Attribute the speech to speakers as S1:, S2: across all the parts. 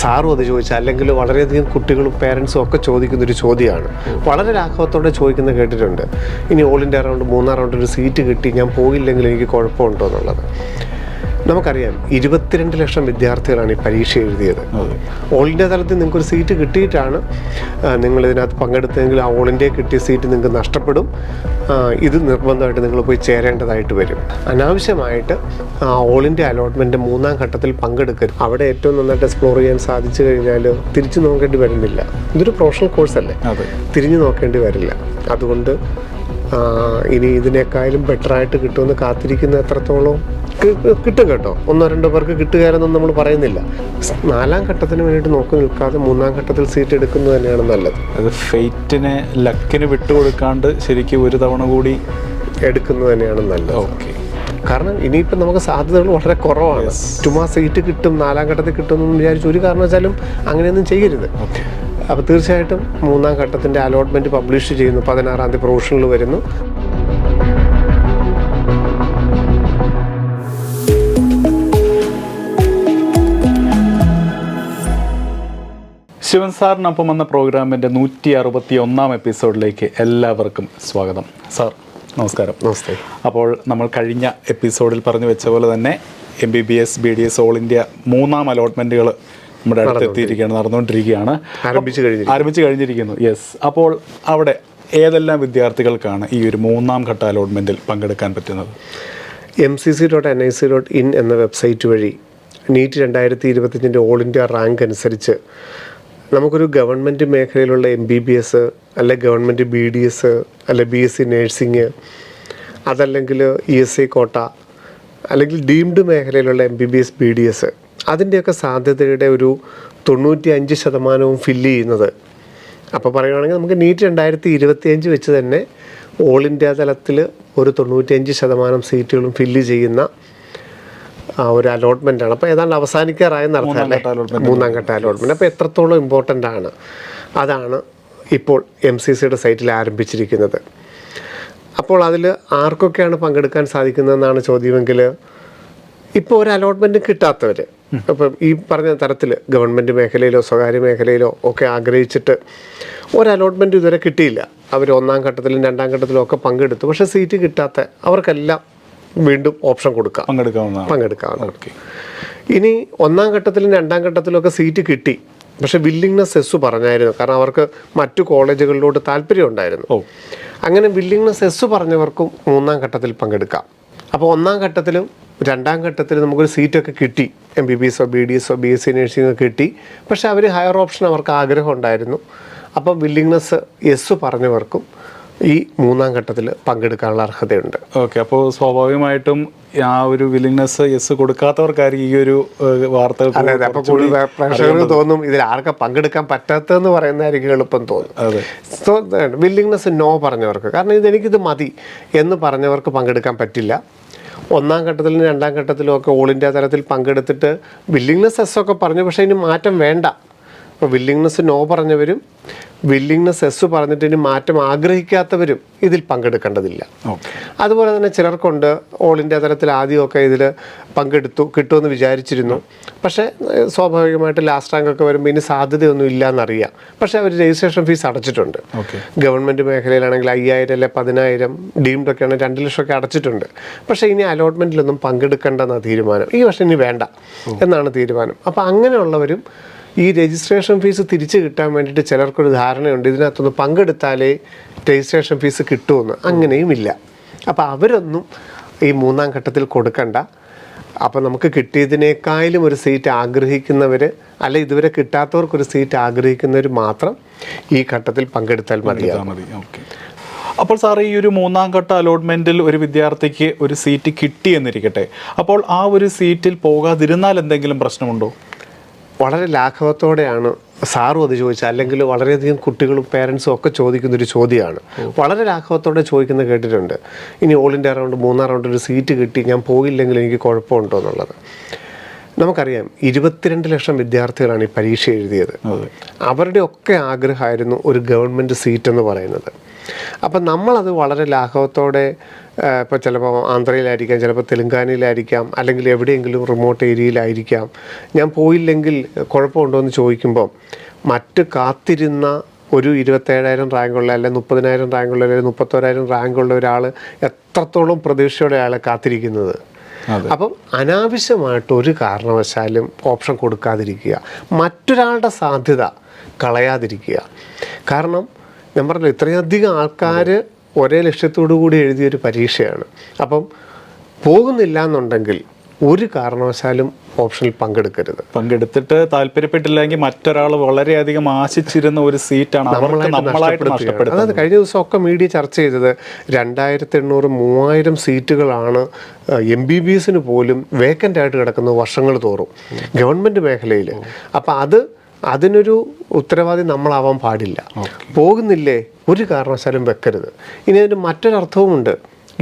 S1: സാറും അത് ചോദിച്ചാൽ അല്ലെങ്കിൽ വളരെയധികം കുട്ടികളും പേരൻസും ഒക്കെ ചോദിക്കുന്നൊരു ചോദ്യമാണ്. വളരെ ലാഘവത്തോടെ ചോദിക്കുന്ന കേട്ടിട്ടുണ്ട്. ഇനി ഓൾ ഇന്ത്യ റൗണ്ട് 3-ാം റൗണ്ടിൽ ഒരു സീറ്റ് കിട്ടി, ഞാൻ പോയില്ലെങ്കിൽ എനിക്ക് കുഴപ്പമുണ്ടോ എന്നുള്ളത്. നമുക്കറിയാം 22 ലക്ഷം വിദ്യാർത്ഥികളാണ് ഈ പരീക്ഷ എഴുതിയത്. ഓൾ ഇന്ത്യ തലത്തിൽ നിങ്ങൾക്കൊരു സീറ്റ് കിട്ടിയിട്ടാണ് നിങ്ങളിതിനകത്ത് പങ്കെടുത്തതെങ്കിൽ ആ ഓൾ ഇന്ത്യ കിട്ടിയ സീറ്റ് നിങ്ങൾക്ക് നഷ്ടപ്പെടും. ഇത് നിർബന്ധമായിട്ട് നിങ്ങൾ പോയി ചേരേണ്ടതായിട്ട് വരും. അനാവശ്യമായിട്ട് ഓൾ ഇന്ത്യ അലോട്ട്മെൻറ്റ് 3-ാം ഘട്ടത്തിൽ പങ്കെടുക്കരുത്. അവിടെ ഏറ്റവും നന്നായിട്ട് എക്സ്പ്ലോർ ചെയ്യാൻ സാധിച്ചു കഴിഞ്ഞാൽ തിരിച്ചു നോക്കേണ്ടി വരുന്നില്ല. ഇതൊരു പ്രൊഫഷണൽ കോഴ്സല്ലേ, തിരിഞ്ഞു നോക്കേണ്ടി വരില്ല. അതുകൊണ്ട് ഇനി ഇതിനേക്കാളും ബെറ്ററായിട്ട് കിട്ടുമെന്ന് കാത്തിരിക്കുന്ന എത്രത്തോളം കിട്ടും കേട്ടോ. 1-2 പേർക്ക് കിട്ടുകയെന്നൊന്നും നമ്മൾ പറയുന്നില്ല. 4-ാം ഘട്ടത്തിന് വേണ്ടിയിട്ട് നോക്കി നിൽക്കാതെ 3-ാം ഘട്ടത്തിൽ സീറ്റ് എടുക്കുന്നത് തന്നെയാണ് നല്ലത്.
S2: അത് ഫെയ്റ്റിന് ലക്കിന് വിട്ടുകൊടുക്കാണ്ട് ശരിക്കും ഒരു തവണ കൂടി
S1: എടുക്കുന്നത് തന്നെയാണ് നല്ലത്.
S2: ഓക്കെ.
S1: കാരണം ഇനിയിപ്പം നമുക്ക് സാധ്യതകൾ വളരെ കുറവാണ്. ചുമ്മാ സീറ്റ് കിട്ടും 4-ാം ഘട്ടത്തിൽ കിട്ടുമെന്ന് വിചാരിച്ച് ഒരു കാരണവശാലും അങ്ങനെയൊന്നും ചെയ്യരുത്. അപ്പോൾ തീർച്ചയായിട്ടും 3-ാം ഘട്ടത്തിൻ്റെ അലോട്ട്മെൻറ്റ് പബ്ലിഷ് ചെയ്യുന്നു. 16-ാം തീയതി പ്രൊവിഷണൽ വരുന്നു.
S2: ശിവൻ സാറിനൊപ്പം വന്ന പ്രോഗ്രാമിൻ്റെ 161-ാം എപ്പിസോഡിലേക്ക് എല്ലാവർക്കും സ്വാഗതം. സാർ നമസ്കാരം.
S1: നമസ്തേ.
S2: അപ്പോൾ നമ്മൾ കഴിഞ്ഞ എപ്പിസോഡിൽ പറഞ്ഞു വെച്ച പോലെ തന്നെ MBBS BDS ഓൾ ഇന്ത്യ 3-ാം അലോട്ട്മെൻറ്റുകൾ നമ്മുടെ അടുത്തെത്തിയിരിക്കുകയാണ്, നടന്നുകൊണ്ടിരിക്കുകയാണ്, ആരംഭിച്ച് കഴിഞ്ഞിരിക്കുന്നു. യെസ്. അപ്പോൾ അവിടെ ഏതെല്ലാം വിദ്യാർത്ഥികൾക്കാണ് ഈ ഒരു 3-ാം ഘട്ട അലോട്ട്മെൻറ്റിൽ പങ്കെടുക്കാൻ പറ്റുന്നത്?
S1: mcc.nic.in എന്ന വെബ്സൈറ്റ് വഴി നീറ്റ് 2025 ഓൾ ഇന്ത്യ റാങ്ക് അനുസരിച്ച് നമുക്കൊരു ഗവൺമെൻറ് മേഖലയിലുള്ള MBBS അല്ലെ ഗവൺമെൻറ് BDS അല്ലെ BSc നേഴ്സിംഗ്, അതല്ലെങ്കിൽ ESI കോട്ട, അല്ലെങ്കിൽ ഡീംഡ് മേഖലയിലുള്ള MBBS BDS, അതിൻ്റെയൊക്കെ സാധ്യതയുടെ ഒരു 95% ഫില്ല് ചെയ്യുന്നത്. അപ്പോൾ പറയുകയാണെങ്കിൽ നമുക്ക് നീറ്റ് 2025 വെച്ച് തന്നെ ഓൾ ഇന്ത്യ തലത്തിൽ ഒരു 95% സീറ്റുകളും ഫില്ല് ചെയ്യുന്ന ഒരു അലോട്ട്മെൻറ്റാണ്. അപ്പോൾ ഏതാണ്ട് അവസാനിക്കാറായെന്ന് അർത്ഥം അല്ലേ 3-ാം ഘട്ട അലോട്ട്മെൻറ്റ്. അപ്പോൾ എത്രത്തോളം ഇമ്പോർട്ടൻ്റ് ആണ് അതാണ് ഇപ്പോൾ MCCയുടെ സൈറ്റിൽ ആരംഭിച്ചിരിക്കുന്നത്. അപ്പോൾ അതിൽ ആർക്കൊക്കെയാണ് പങ്കെടുക്കാൻ സാധിക്കുന്നതെന്നാണ് ചോദ്യമെങ്കിൽ, ഇപ്പോൾ ഒരു അലോട്ട്മെൻറ്റ് കിട്ടാത്തവർ, ഇപ്പം ഈ പറഞ്ഞ തരത്തിൽ ഗവൺമെൻറ് മേഖലയിലോ സ്വകാര്യ മേഖലയിലോ ഒക്കെ ആഗ്രഹിച്ചിട്ട് ഒരു അലോട്ട്മെൻറ്റ് ഇതുവരെ കിട്ടിയില്ല. അവർ 1-ാം ഘട്ടത്തിലും 2-ാം ഘട്ടത്തിലും ഒക്കെ പങ്കെടുത്തു, പക്ഷേ സീറ്റ് കിട്ടാത്ത അവർക്കെല്ലാം വീണ്ടും ഓപ്ഷൻ കൊടുക്കാം, പങ്കെടുക്കാവുന്ന. ഇനി 1-ാം ഘട്ടത്തിലും 2-ാം ഘട്ടത്തിലും ഒക്കെ സീറ്റ് കിട്ടി, പക്ഷേ വില്ലിങ്നെസ് എസ് പറഞ്ഞായിരുന്നു. കാരണം അവർക്ക് മറ്റു കോളേജുകളിലോട്ട് താല്പര്യം ഉണ്ടായിരുന്നു. അങ്ങനെ വില്ലിങ്നെസ് എസ് പറഞ്ഞവർക്കും 3-ാം ഘട്ടത്തിൽ പങ്കെടുക്കാം. അപ്പോൾ 1-ാം ഘട്ടത്തിലും 2-ാം ഘട്ടത്തിലും നമുക്കൊരു സീറ്റൊക്കെ കിട്ടി, MBBS BDS BSc നേഴ്സിംഗ് കിട്ടി, പക്ഷേ അവർ ഹയർ ഓപ്ഷൻ അവർക്ക് ആഗ്രഹം ഉണ്ടായിരുന്നു. അപ്പം വില്ലിങ്നെസ് എസ് പറഞ്ഞവർക്കും ഈ 3-ാം ഘട്ടത്തിൽ പങ്കെടുക്കാനുള്ള അർഹതയുണ്ട്.
S2: ഓക്കെ. അപ്പോൾ സ്വാഭാവികമായിട്ടും ആ ഒരു വില്ലിങ്നെസ് യെസ് കൊടുക്കാത്തവർക്കായിരിക്കും ഈ ഒരു വാർത്ത.
S1: അതെ. അപ്പോൾ കൂടുതൽ പ്രേക്ഷകർക്ക് തോന്നും ഇതിൽ ആർക്കാ പങ്കെടുക്കാൻ പറ്റാത്തതെന്ന് പറയുന്നതായിരിക്കും എളുപ്പം തോന്നും. സോ വില്ലിങ്നെസ് നോ പറഞ്ഞവർക്ക്, കാരണം എനിക്കിത് മതി എന്ന് പറഞ്ഞവർക്ക് പങ്കെടുക്കാൻ പറ്റില്ല. 1-ാം ഘട്ടത്തിലും 2-ാം ഘട്ടത്തിലും ഒക്കെ ഓൾ ഇന്ത്യ തലത്തിൽ പങ്കെടുത്തിട്ട് വില്ലിങ്നെസ് എസ് ഒക്കെ പറഞ്ഞു, പക്ഷേ ഇനി മാറ്റം വേണ്ട. അപ്പോൾ വില്ലിങ്നെസ് നോ പറഞ്ഞവരും വില്ലിങ്നെസ് എസ് പറഞ്ഞിട്ട് ഇനി മാറ്റം ആഗ്രഹിക്കാത്തവരും ഇതിൽ പങ്കെടുക്കേണ്ടതില്ല. അതുപോലെ തന്നെ ചിലർക്കുണ്ട് ഓൾ ഇന്ത്യ തലത്തിൽ ആദ്യമൊക്കെ ഇതിൽ പങ്കെടുത്തു കിട്ടുമെന്ന് വിചാരിച്ചിരുന്നു, പക്ഷേ സ്വാഭാവികമായിട്ട് ലാസ്റ്റ് റാങ്ക് ഒക്കെ വരുമ്പോൾ ഇനി സാധ്യതയൊന്നും ഇല്ല എന്നറിയാം. പക്ഷേ അവർ രജിസ്ട്രേഷൻ ഫീസ് അടച്ചിട്ടുണ്ട്. ഗവൺമെൻറ് മേഖലയിലാണെങ്കിൽ 5000 അല്ലെ 10000, ഡീംഡൊക്കെ ആണെങ്കിൽ 2 ലക്ഷമൊക്കെ അടച്ചിട്ടുണ്ട്. പക്ഷേ ഇനി അലോട്ട്മെൻറ്റിലൊന്നും പങ്കെടുക്കേണ്ടെന്നാണ് തീരുമാനം. ഈ വർഷം ഇനി വേണ്ട എന്നാണ് തീരുമാനം. അപ്പോൾ അങ്ങനെയുള്ളവരും ഈ രജിസ്ട്രേഷൻ ഫീസ് തിരിച്ച് കിട്ടാൻ വേണ്ടിയിട്ട് ചിലർക്കൊരു ധാരണയുണ്ട്, ഇതിനകത്തൊന്ന് പങ്കെടുത്താലേ രജിസ്ട്രേഷൻ ഫീസ് കിട്ടുമെന്ന്. അങ്ങനെയുമില്ല. അപ്പോൾ അവരൊന്നും ഈ 3-ാം ഘട്ടത്തിൽ കൊടുക്കണ്ട. അപ്പോൾ നമുക്ക് കിട്ടിയതിനേക്കാളും ഒരു സീറ്റ് ആഗ്രഹിക്കുന്നവർ, അല്ലെ ഇതുവരെ കിട്ടാത്തവർക്കൊരു സീറ്റ് ആഗ്രഹിക്കുന്നവർ മാത്രം ഈ ഘട്ടത്തിൽ പങ്കെടുത്താൽ മതിയാകും.
S2: അപ്പോൾ സാർ, ഈ ഒരു 3-ാം ഘട്ട അലോട്ട്മെൻറ്റിൽ ഒരു വിദ്യാർത്ഥിക്ക് ഒരു സീറ്റ് കിട്ടി എന്നിരിക്കട്ടെ, അപ്പോൾ ആ ഒരു സീറ്റിൽ പോകാതിരുന്നാൽ എന്തെങ്കിലും പ്രശ്നമുണ്ടോ?
S1: വളരെ ലാഘവത്തോടെയാണ് സാറും അത് ചോദിച്ചാൽ, അല്ലെങ്കിൽ വളരെയധികം കുട്ടികളും പേരൻസും ഒക്കെ ചോദിക്കുന്നൊരു ചോദ്യമാണ്. വളരെ ലാഘവത്തോടെ ചോദിക്കുന്ന കേട്ടിട്ടുണ്ട്. ഇനി ഓൾ ഇന്ത്യ റൗണ്ട് 3-ാം റൗണ്ടിൽ ഒരു സീറ്റ് കിട്ടി, ഞാൻ പോയില്ലെങ്കിൽ എനിക്ക് കുഴപ്പമുണ്ടോ എന്നുള്ളത്. നമുക്കറിയാം 22 ലക്ഷം വിദ്യാർത്ഥികളാണ് ഈ പരീക്ഷ എഴുതിയത്. അവരുടെ ഒക്കെ ആഗ്രഹമായിരുന്നു ഒരു ഗവൺമെൻറ് സീറ്റ് എന്ന് പറയുന്നത്. അപ്പം നമ്മളത് വളരെ ലാഘവത്തോടെ ഇപ്പോൾ ചിലപ്പോൾ ആന്ധ്രയിലായിരിക്കാം, ചിലപ്പോൾ തെലുങ്കാനയിലായിരിക്കാം, അല്ലെങ്കിൽ എവിടെയെങ്കിലും റിമോട്ട് ഏരിയയിലായിരിക്കാം, ഞാൻ പോയില്ലെങ്കിൽ കുഴപ്പമുണ്ടോ എന്ന് ചോദിക്കുമ്പോൾ മറ്റ് കാത്തിരുന്ന ഒരു 27,000 റാങ്കുള്ള അല്ലെങ്കിൽ 30,000 റാങ്കുള്ള അല്ലെങ്കിൽ 31,000 റാങ്കുള്ള ഒരാൾ എത്രത്തോളം പ്രതീക്ഷയോടെ അയാളെ കാത്തിരിക്കുന്നത്. അപ്പം അനാവശ്യമായിട്ട് ഒരു കാരണവശാലും ഓപ്ഷൻ കൊടുക്കാതിരിക്കുക, മറ്റൊരാളുടെ സാധ്യത കളയാതിരിക്കുക. കാരണം ഞാൻ പറഞ്ഞല്ലോ, ഇത്രയധികം ആൾക്കാർ ഒരേ ലക്ഷ്യത്തോടു കൂടി എഴുതിയൊരു പരീക്ഷയാണ്. അപ്പം പോകുന്നില്ല എന്നുണ്ടെങ്കിൽ ഒരു കാരണവശാലും ഓപ്ഷനിൽ പങ്കെടുത്തിട്ട്
S2: താല്പര്യപ്പെട്ടില്ലെങ്കിൽ മറ്റൊരാൾ വളരെയധികം ആശിച്ചിരുന്ന ഒരു സീറ്റാണ്
S1: അതായത് കഴിഞ്ഞ ദിവസമൊക്കെ മീഡിയ ചർച്ച ചെയ്തത് 2,800-3,000 സീറ്റുകളാണ് MBBS പോലും വേക്കൻ്റ് ആയിട്ട് കിടക്കുന്നത് വർഷങ്ങൾ തോറും ഗവൺമെൻറ് മേഖലയിൽ. അപ്പം അതിനൊരു ഉത്തരവാദി നമ്മളാവാൻ പാടില്ല. പോകുന്നില്ലേ, ഒരു കാരണവശാലും വെക്കരുത്. ഇനി അതിന് മറ്റൊരർത്ഥവുമുണ്ട്.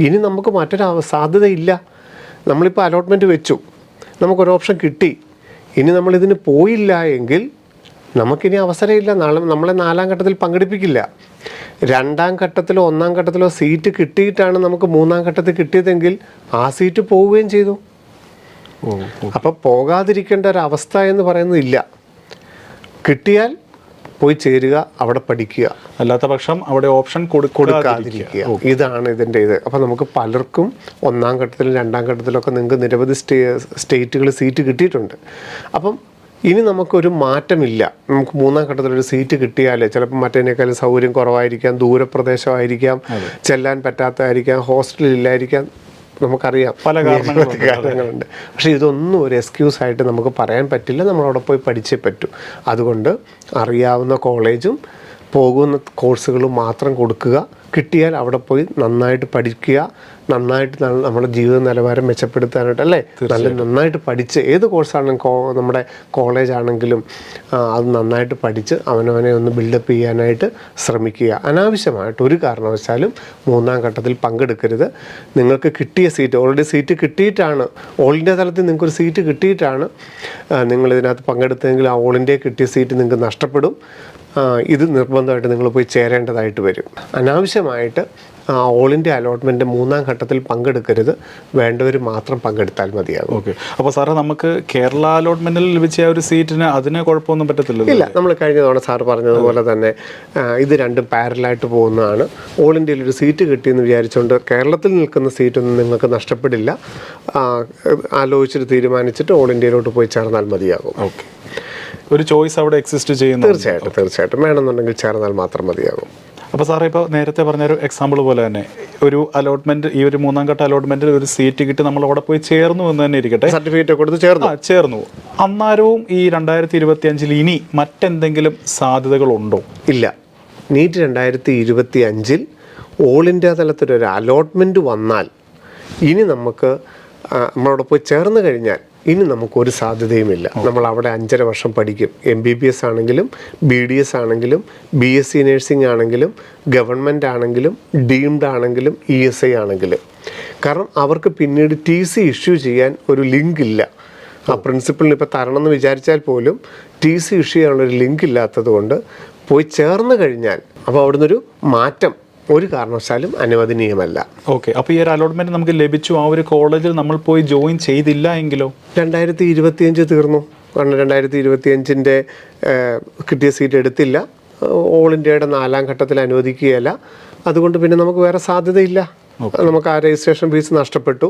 S1: ഇനി നമുക്ക് മറ്റൊരു സാധ്യതയില്ല. നമ്മളിപ്പോൾ അലോട്ട്മെൻറ്റ് വെച്ചു, നമുക്കൊരു ഓപ്ഷൻ കിട്ടി, ഇനി നമ്മളിതിന് പോയില്ല എങ്കിൽ നമുക്കിനി അവസരമില്ല. നമ്മളെ 4ാം ഘട്ടത്തിൽ പങ്കെടുപ്പിക്കില്ല. 2ാം ഘട്ടത്തിലോ 1ാം ഘട്ടത്തിലോ സീറ്റ് കിട്ടിയിട്ടാണ് നമുക്ക് 3ാം ഘട്ടത്തിൽ കിട്ടിയതെങ്കിൽ ആ സീറ്റ് പോവുകയും ചെയ്തു. അപ്പോൾ പോകാതിരിക്കേണ്ട ഒരു അവസ്ഥ എന്ന് പറയുന്നതില്ല. കിട്ടിയാൽ പോയി ചേരുക, അവിടെ പഠിക്കുക,
S2: അല്ലാത്ത പക്ഷം അവിടെ ഓപ്ഷൻ കൊടുക്കാതിരിക്കുക.
S1: ഇതാണ് ഇതിൻ്റെ ഇത്. അപ്പോൾ നമുക്ക് പലർക്കും 1ാം ഘട്ടത്തിലും 2ാം ഘട്ടത്തിലൊക്കെ നിങ്ങൾക്ക് നിരവധി സ്റ്റേറ്റുകൾ സീറ്റ് കിട്ടിയിട്ടുണ്ട്. അപ്പം ഇനി നമുക്കൊരു മാറ്റമില്ല. നമുക്ക് 3ാം ഘട്ടത്തിലൊരു സീറ്റ് കിട്ടിയാൽ ചിലപ്പോൾ മറ്റേതിനേക്കാളും സൗകര്യം കുറവായിരിക്കാം, ദൂരപ്രദേശമായിരിക്കാം, ചെല്ലാൻ പറ്റാത്തതായിരിക്കാം, ഹോസ്റ്റലില്ലായിരിക്കാം, നമുക്കറിയാം പല കാരണങ്ങളുണ്ട്. പക്ഷേ ഇതൊന്നും ഒരു എക്സ്ക്യൂസ് ആയിട്ട് നമുക്ക് പറയാൻ പറ്റില്ല. നമ്മളവിടെ പോയി പഠിച്ചേ പറ്റൂ. അതുകൊണ്ട് അറിയാവുന്ന കോളേജും പോകുന്ന കോഴ്സുകളും മാത്രം കൊടുക്കുക. കിട്ടിയാൽ അവിടെ പോയി നന്നായിട്ട് പഠിക്കുക, നന്നായിട്ട് നമ്മുടെ ജീവിത നിലവാരം മെച്ചപ്പെടുത്താനായിട്ട്, അല്ലേ, നന്നായിട്ട് പഠിച്ച് ഏത് കോഴ്സാണെങ്കിലും നമ്മുടെ കോളേജാണെങ്കിലും അത് നന്നായിട്ട് പഠിച്ച് അവനവനെ ഒന്ന് ബിൽഡപ്പ് ചെയ്യാനായിട്ട് ശ്രമിക്കുക. അനാവശ്യമായിട്ട് ഒരു കാരണവശാലും 3ാം ഘട്ടത്തിൽ പങ്കെടുക്കരുത്. നിങ്ങൾക്ക് കിട്ടിയ സീറ്റ്, ഓൾറെഡി സീറ്റ് കിട്ടിയിട്ടാണ്, ഓൾ ഇന്ത്യ തലത്തിൽ നിങ്ങൾക്കൊരു സീറ്റ് കിട്ടിയിട്ടാണ് നിങ്ങളിതിനകത്ത് പങ്കെടുത്തതെങ്കിൽ ആ ഓൾ ഇന്ത്യ കിട്ടിയ സീറ്റ് നിങ്ങൾക്ക് നഷ്ടപ്പെടും. ഇത് നിർബന്ധമായിട്ട് നിങ്ങൾ പോയി ചേരേണ്ടതായിട്ട് വരും. അനാവശ്യമായിട്ട് ഓൾ ഇന്ത്യ അലോട്ട്മെൻറ്റ് 3ാം ഘട്ടത്തിൽ പങ്കെടുക്കരുത്. വേണ്ടവർ മാത്രം പങ്കെടുത്താൽ മതിയാകും.
S2: ഓക്കെ. അപ്പോൾ സാറേ, നമുക്ക് കേരള അലോട്ട്മെൻറ്റിൽ ലഭിച്ച ഒരു സീറ്റിന് അതിന് കുഴപ്പമൊന്നും പറ്റത്തില്ല?
S1: ഇല്ല. നമ്മൾ കഴിഞ്ഞ തവണ സാറ് പറഞ്ഞതുപോലെ തന്നെ ഇത് രണ്ടും പാരലായിട്ട് പോകുന്നതാണ്. ഓൾ ഇന്ത്യയിൽ ഒരു സീറ്റ് കിട്ടിയെന്ന് വിചാരിച്ചുകൊണ്ട് കേരളത്തിൽ നിൽക്കുന്ന സീറ്റൊന്നും നിങ്ങൾക്ക് നഷ്ടപ്പെടില്ല. ആലോചിച്ചിട്ട് തീരുമാനിച്ചിട്ട് ഓൾ ഇന്ത്യയിലോട്ട് പോയി ചേർന്നാൽ മതിയാകും.
S2: ഓക്കെ. ഒരു ചോയ്സ് അവിടെ എക്സിസ്റ്റ് ചെയ്യുന്നു?
S1: തീർച്ചയായിട്ടും വേണമെന്നുണ്ടെങ്കിൽ ചേർന്നാൽ മാത്രം മതിയാകും.
S2: അപ്പോൾ സാറേ, ഇപ്പോൾ നേരത്തെ പറഞ്ഞൊരു എക്സാമ്പിൾ പോലെ തന്നെ ഒരു അലോട്ട്മെൻറ്റ്, ഈ ഒരു 3ാം ഘട്ട അലോട്ട്മെൻറ്റിൽ ഒരു സീറ്റ് കിട്ടി നമ്മൾ അവിടെ പോയി ചേർന്നു എന്ന് തന്നെ ഇരിക്കട്ടെ,
S1: സർട്ടിഫിക്കറ്റ് കൊടുത്ത് ചേർന്നു.
S2: അന്നേരവും ഈ 2025 ഇനി മറ്റെന്തെങ്കിലും സാധ്യതകളുണ്ടോ?
S1: ഇല്ല. നീറ്റ് 2025 ഓൾ ഇന്ത്യ തലത്തിലൊരു അലോട്ട്മെൻറ്റ് വന്നാൽ ഇനി നമ്മളവിടെ പോയി ചേർന്ന് കഴിഞ്ഞാൽ ഇനി നമുക്കൊരു സാധ്യതയുമില്ല. നമ്മൾ അവിടെ 5.5 വർഷം പഠിക്കും. MBBS ആണെങ്കിലും BDS ആണെങ്കിലും BSc നേഴ്സിംഗ് ആണെങ്കിലും ഗവൺമെൻറ് ആണെങ്കിലും ഡീംഡ് ആണെങ്കിലും ESI ആണെങ്കിലും. കാരണം അവർക്ക് പിന്നീട് TC ഇഷ്യൂ ചെയ്യാൻ ഒരു ലിങ്ക് ഇല്ല. ആ പ്രിൻസിപ്പളിന് ഇപ്പോൾ തരണമെന്ന് വിചാരിച്ചാൽ പോലും TC ഇഷ്യൂ ചെയ്യാനുള്ളൊരു ലിങ്ക് ഇല്ലാത്തത് കൊണ്ട് പോയി ചേർന്ന് കഴിഞ്ഞാൽ അപ്പോൾ അവിടുന്ന് ഒരു മാറ്റം ഒരു കാരണവശാലും അനുവദനീയമല്ല.
S2: ഓക്കെ. അപ്പോൾ ഈ ഒരു അലോട്ട്മെൻറ്റ് നമുക്ക് ലഭിച്ചു, ആ ഒരു കോളേജിൽ നമ്മൾ പോയി ജോയിൻ ചെയ്തില്ല എങ്കിലോ?
S1: 2025 തീർന്നു. കാരണം 2025 കിട്ടിയ സീറ്റ് എടുത്തില്ല. ഓൾ ഇന്ത്യയുടെ 4ാം ഘട്ടത്തിൽ അനുവദിക്കുകയല്ല. അതുകൊണ്ട് പിന്നെ നമുക്ക് വേറെ സാധ്യതയില്ല. നമുക്ക് ആ രജിസ്ട്രേഷൻ ഫീസ് നഷ്ടപ്പെട്ടു.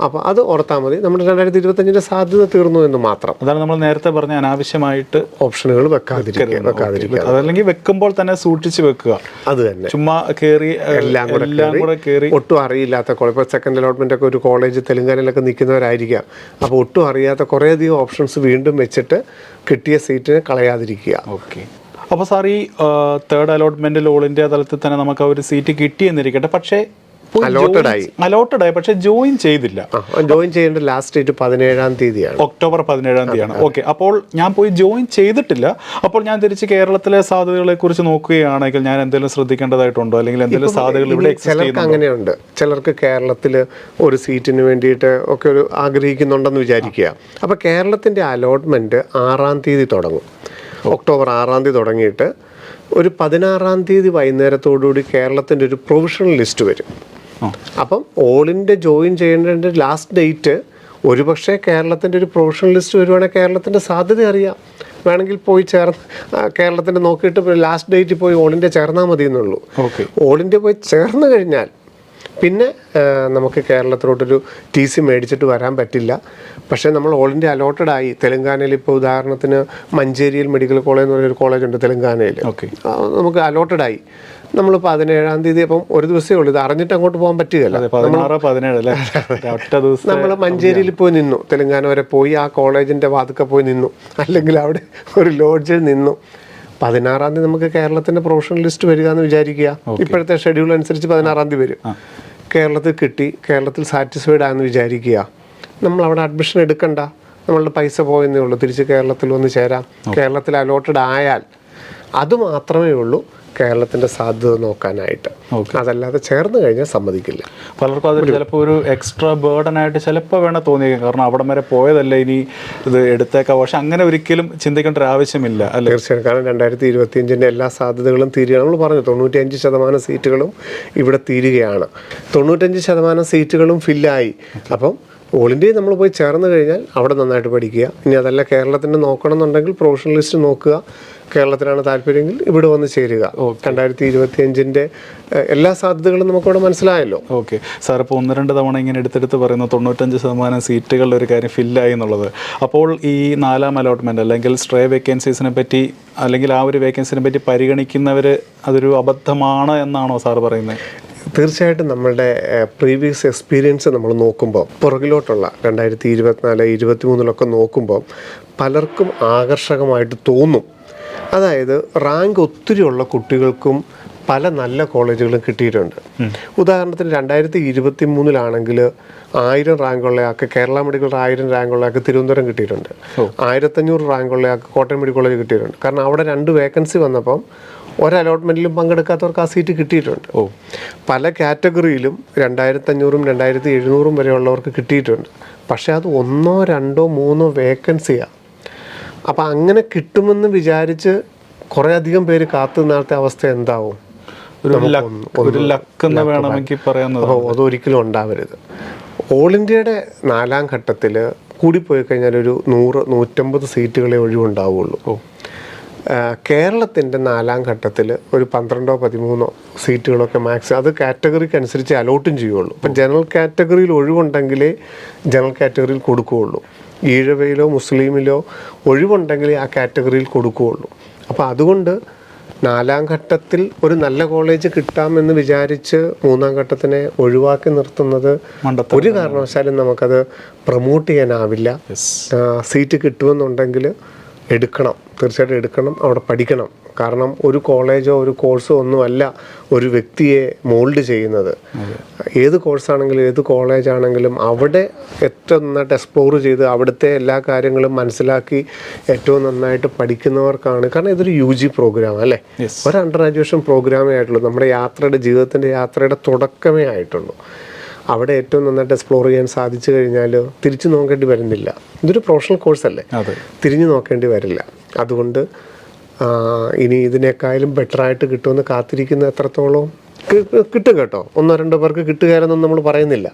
S1: അപ്പോൾ അത് ഓർത്താൽ മതി. നമ്മുടെ 2025 സാധ്യത തീർന്നു എന്ന് മാത്രം.
S2: അതാണ് നമ്മൾ നേരത്തെ പറഞ്ഞ അനാവശ്യമായിട്ട്
S1: ഓപ്ഷനുകൾ വെക്കാതിരിക്കുക.
S2: അതല്ലെങ്കിൽ വെക്കുമ്പോൾ തന്നെ സൂക്ഷിച്ച് വെക്കുക.
S1: അത് തന്നെ.
S2: ചുമ്മാ കയറി എല്ലാം കൂടെ കയറി
S1: ഒട്ടും അറിയില്ലാത്ത കോളേജ്, ഇപ്പോൾ സെക്കൻഡ് അലോട്ട്മെൻ്റ് ഒക്കെ ഒരു കോളേജ് തെലുങ്കാനയിലൊക്കെ നിൽക്കുന്നവരായിരിക്കാം. അപ്പോൾ ഒട്ടും അറിയാത്ത കുറേയധികം ഓപ്ഷൻസ് വീണ്ടും വെച്ചിട്ട് കിട്ടിയ സീറ്റിനെ കളയാതിരിക്കുക.
S2: ഓക്കെ. അപ്പോൾ സാർ, ഈ 3rd അലോട്ട്മെൻറ്റിൽ ഓൾ ഇന്ത്യ തലത്തിൽ തന്നെ നമുക്ക് ആ ഒരു സീറ്റ് കിട്ടിയെന്നിരിക്കട്ടെ, പക്ഷേ
S1: Allotted ആയി.
S2: അലോട്ടഡ് ആയി, പക്ഷെ ജോയിൻ ചെയ്തില്ല.
S1: ജോയിൻ ചെയ്യേണ്ട ലാസ്റ്റ് ഡേറ്റ് 17-ാം തീയതിയാണ്,
S2: ഒക്ടോബർ 17-ാം തീയതിയാണ്. ഓക്കെ, അപ്പോൾ ഞാൻ പോയി ജോയിൻ ചെയ്തിട്ടില്ല. അപ്പോൾ ഞാൻ തിരിച്ച് കേരളത്തിലെ സാധ്യതകളെ കുറിച്ച് നോക്കുകയാണെങ്കിൽ ഞാൻ എന്തെങ്കിലും ശ്രദ്ധിക്കേണ്ടതായിട്ടുണ്ടോ, അല്ലെങ്കിൽ എന്തെങ്കിലും സാധ്യതകൾ ഇവിടെ
S1: ചിലർക്ക് അങ്ങനെയുണ്ട്. ചിലർക്ക് കേരളത്തിൽ ഒരു സീറ്റിന് വേണ്ടിയിട്ട് ഒക്കെ ഒരു ആഗ്രഹിക്കുന്നുണ്ടെന്ന് വിചാരിക്കുക. അപ്പോൾ കേരളത്തിൻ്റെ അലോട്ട്മെൻറ്റ് 6-ാം തീയതി തുടങ്ങും. ഒക്ടോബർ 6-ാം തീയതി തുടങ്ങിയിട്ട് ഒരു 16-ാം തീയതി വൈകുന്നേരത്തോടുകൂടി കേരളത്തിൻ്റെ ഒരു പ്രൊവിഷണൽ ലിസ്റ്റ് വരും. അപ്പം ഓൾ ഇന്ത്യ ജോയിൻ ചെയ്യേണ്ട ലാസ്റ്റ് ഡേറ്റ് ഒരുപക്ഷെ കേരളത്തിൻ്റെ ഒരു പ്രൊവിഷണൽ ലിസ്റ്റ് വരുവാണെങ്കിൽ കേരളത്തിൻ്റെ സാധ്യത അറിയാം. വേണമെങ്കിൽ പോയി കേരളത്തിൻ്റെ നോക്കിയിട്ട് ലാസ്റ്റ് ഡേറ്റ് പോയി ഓൾ ഇന്ത്യ ചേർന്നാൽ മതി എന്നുള്ളൂ. ഓൾ ഇന്ത്യ പോയി ചേർന്ന് കഴിഞ്ഞാൽ പിന്നെ നമുക്ക് കേരളത്തിലോട്ടൊരു TC മേടിച്ചിട്ട് വരാൻ പറ്റില്ല. പക്ഷേ നമ്മൾ ഓൾ ഇന്ത്യ അലോട്ടഡ് ആയി. തെലങ്കാനയിൽ ഇപ്പോൾ ഉദാഹരണത്തിന് മഞ്ചേരിയിൽ മെഡിക്കൽ കോളേജ് എന്ന് പറഞ്ഞൊരു കോളേജുണ്ട് തെലങ്കാനയിൽ. നമുക്ക് അലോട്ടഡ് ആയി. നമ്മൾ 17-ാം തീയതി, അപ്പം ഒരു ദിവസമേ ഉള്ളൂ, ഇത് അറിഞ്ഞിട്ട് അങ്ങോട്ട് പോകാൻ പറ്റുകയല്ല. നമ്മൾ മഞ്ചേരിയിൽ പോയി നിന്നു, തെലങ്കാന വരെ പോയി ആ കോളേജിൻ്റെ വാതുക്കെ പോയി നിന്നു, അല്ലെങ്കിൽ അവിടെ ഒരു ലോഡ്ജിൽ നിന്നു. 16-ാം തീയതി നമുക്ക് കേരളത്തിൻ്റെ പ്രൊഫഷണൽ ലിസ്റ്റ് വരിക എന്ന് വിചാരിക്കുക. ഇപ്പോഴത്തെ ഷെഡ്യൂൾ അനുസരിച്ച് 16-ാം തീയതി വരും. കേരളത്തിൽ കിട്ടി, കേരളത്തിൽ സാറ്റിസ്ഫൈഡ് ആണെന്ന് വിചാരിക്കുക. നമ്മൾ അവിടെ അഡ്മിഷൻ എടുക്കണ്ട, നമ്മളുടെ പൈസ പോയെന്നേ ഉള്ളൂ, തിരിച്ച് കേരളത്തിൽ വന്ന് ചേരാം. കേരളത്തിൽ അലോട്ടഡ് ആയാൽ അതുമാത്രമേ ഉള്ളൂ കേരളത്തിൻ്റെ സാധ്യത നോക്കാനായിട്ട്. അതല്ലാതെ ചേർന്ന് കഴിഞ്ഞാൽ സമ്മതിക്കില്ല.
S2: പലർക്കും അത് ചിലപ്പോൾ ഒരു എക്സ്ട്രാ ബേർഡനായിട്ട് ചിലപ്പോൾ വേണം തോന്നിയേക്കാം. കാരണം അവിടെ വരെ പോയതല്ലേ, ഇനി ഇത് എടുത്തേക്കാം. പക്ഷെ അങ്ങനെ ഒരിക്കലും ചിന്തിക്കേണ്ട ഒരു ആവശ്യമില്ല അല്ലേ?
S1: തീർച്ചയായും. കാരണം 2025 എല്ലാ സാധ്യതകളും തീരുകയാണ്. നമ്മൾ പറഞ്ഞു 95% സീറ്റുകളും ഇവിടെ തീരുകയാണ്. 95% സീറ്റുകളും ഫില്ലായി. അപ്പം ഓൾ ഇന്ത്യയിൽ നമ്മൾ പോയി ചേർന്ന് കഴിഞ്ഞാൽ അവിടെ നന്നായിട്ട് പഠിക്കുക. ഇനി അതല്ല കേരളത്തിൻ്റെ നോക്കണം എന്നുണ്ടെങ്കിൽ പ്രൊഫഷണൽ ലിസ്റ്റ് നോക്കുക. കേരളത്തിലാണ് താല്പര്യമെങ്കിൽ ഇവിടെ വന്ന് ചേരുക. 2025 എല്ലാ സാധ്യതകളും നമുക്കിവിടെ മനസ്സിലായല്ലോ.
S2: ഓക്കെ സാർ, ഇപ്പോൾ 1-2 തവണ ഇങ്ങനെ എടുത്തെടുത്ത് പറയുന്നു 95% സീറ്റുകളുടെ ഒരു കാര്യം ഫില്ലായി എന്നുള്ളത്. അപ്പോൾ ഈ 4-ാം അലോട്ട്മെൻറ്റ് അല്ലെങ്കിൽ സ്ട്രേ വേക്കൻസീസിനെ പറ്റി, അല്ലെങ്കിൽ ആ ഒരു വേക്കൻസിനെ പറ്റി പരിഗണിക്കുന്നവർ അതൊരു അബദ്ധമാണ് എന്നാണോ സാർ പറയുന്നത്?
S1: തീർച്ചയായിട്ടും നമ്മളുടെ പ്രീവിയസ് എക്സ്പീരിയൻസ് നമ്മൾ നോക്കുമ്പോൾ, പുറകിലോട്ടുള്ള 2024-23 നോക്കുമ്പോൾ പലർക്കും ആകർഷകമായിട്ട് തോന്നും. അതായത് റാങ്ക് ഒത്തിരിയുള്ള കുട്ടികൾക്കും പല നല്ല കോളേജുകളും കിട്ടിയിട്ടുണ്ട്. ഉദാഹരണത്തിന് 2023 1000 റാങ്കുള്ള ആൾക്ക് കേരള മെഡിക്കൽ 1000 റാങ്കുള്ള ആൾക്ക് തിരുവനന്തപുരം കിട്ടിയിട്ടുണ്ട്. 1500 റാങ്കുള്ള ആൾക്ക് കോട്ടയം മെഡിക്കൽ കോളേജ് കിട്ടിയിട്ടുണ്ട്. കാരണം അവിടെ 2 വേക്കൻസി വന്നപ്പം ഒരു അലോട്ട്മെൻറ്റിലും പങ്കെടുക്കാത്തവർക്ക് ആ സീറ്റ് കിട്ടിയിട്ടുണ്ട്. പല കാറ്റഗറിയിലും 2500-ഉം 2700-ഉം വരെയുള്ളവർക്ക് കിട്ടിയിട്ടുണ്ട്. പക്ഷേ അത് 1, 2, 3 വേക്കൻസിയാണ്. അപ്പം അങ്ങനെ കിട്ടുമെന്ന് വിചാരിച്ച് കുറേ അധികം പേര് കാത്തു നിന്നാത്ത അവസ്ഥ എന്താവും? അപ്പോൾ അതൊരിക്കലും ഉണ്ടാവരുത്. ഓൾ ഇന്ത്യയുടെ 4-ാം ഘട്ടത്തിൽ കൂടിപ്പോയി കഴിഞ്ഞാൽ ഒരു 100-150 സീറ്റുകളെ ഒഴിവുണ്ടാവുള്ളൂ. കേരളത്തിൻ്റെ 4-ാം ഘട്ടത്തിൽ ഒരു 12-13 സീറ്റുകളൊക്കെ മാക്സിമം, അത് കാറ്റഗറിക്ക് അനുസരിച്ച് അലോട്ടും ചെയ്യുള്ളൂ. ഇപ്പം ജനറൽ കാറ്റഗറിയിൽ ഒഴിവുണ്ടെങ്കിലേ ജനറൽ കാറ്റഗറിയിൽ കൊടുക്കുകയുള്ളൂ. ഈഴവയിലോ മുസ്ലിമിലോ ഒഴിവുണ്ടെങ്കിലേ ആ കാറ്റഗറിയിൽ കൊടുക്കുകയുള്ളൂ. അപ്പോൾ അതുകൊണ്ട് 4-ാം ഘട്ടത്തിൽ ഒരു നല്ല കോളേജ് കിട്ടാമെന്ന് വിചാരിച്ച് 3-ാം ഘട്ടത്തിനെ ഒഴിവാക്കി നിർത്തുന്നത് ഒരു കാരണവശാലും നമുക്കത് പ്രൊമോട്ട് ചെയ്യാനാവില്ല. സീറ്റ് കിട്ടുമെന്നുണ്ടെങ്കിൽ എടുക്കണം, തീർച്ചയായിട്ടും എടുക്കണം, അവിടെ പഠിക്കണം. കാരണം ഒരു കോളേജോ ഒരു കോഴ്സോ ഒന്നുമല്ല ഒരു വ്യക്തിയെ മോൾഡ് ചെയ്യുന്നത്. ഏത് കോഴ്സാണെങ്കിലും ഏത് കോളേജാണെങ്കിലും അവിടെ ഏറ്റവും നന്നായിട്ട് എക്സ്പ്ലോർ ചെയ്ത് അവിടുത്തെ എല്ലാ കാര്യങ്ങളും മനസ്സിലാക്കി ഏറ്റവും നന്നായിട്ട് പഠിക്കുന്നവർക്കാണ്. കാരണം ഇതൊരു UG പ്രോഗ്രാം അല്ലേ, ഒരു അണ്ടർ ഗ്രാജുവേഷൻ പ്രോഗ്രാമേ ആയിട്ടുള്ളൂ. നമ്മുടെ ജീവിതത്തിൻ്റെ യാത്രയുടെ തുടക്കമേ ആയിട്ടുള്ളൂ. അവിടെ ഏറ്റവും നന്നായിട്ട് എക്സ്പ്ലോർ ചെയ്യാൻ സാധിച്ചു കഴിഞ്ഞാൽ തിരിച്ചു നോക്കേണ്ടി വരുന്നില്ല. ഇതൊരു പ്രൊഫഷണൽ കോഴ്സല്ലേ, തിരിഞ്ഞു നോക്കേണ്ടി വരില്ല. അതുകൊണ്ട് ഇനി ഇതിനേക്കാളും ബെറ്ററായിട്ട് കിട്ടുമെന്ന് കാത്തിരിക്കുന്ന എത്രത്തോളം കിട്ടും കേട്ടോ. 1-2 പേർക്ക് കിട്ടുകയെന്നൊന്നും നമ്മൾ പറയുന്നില്ല.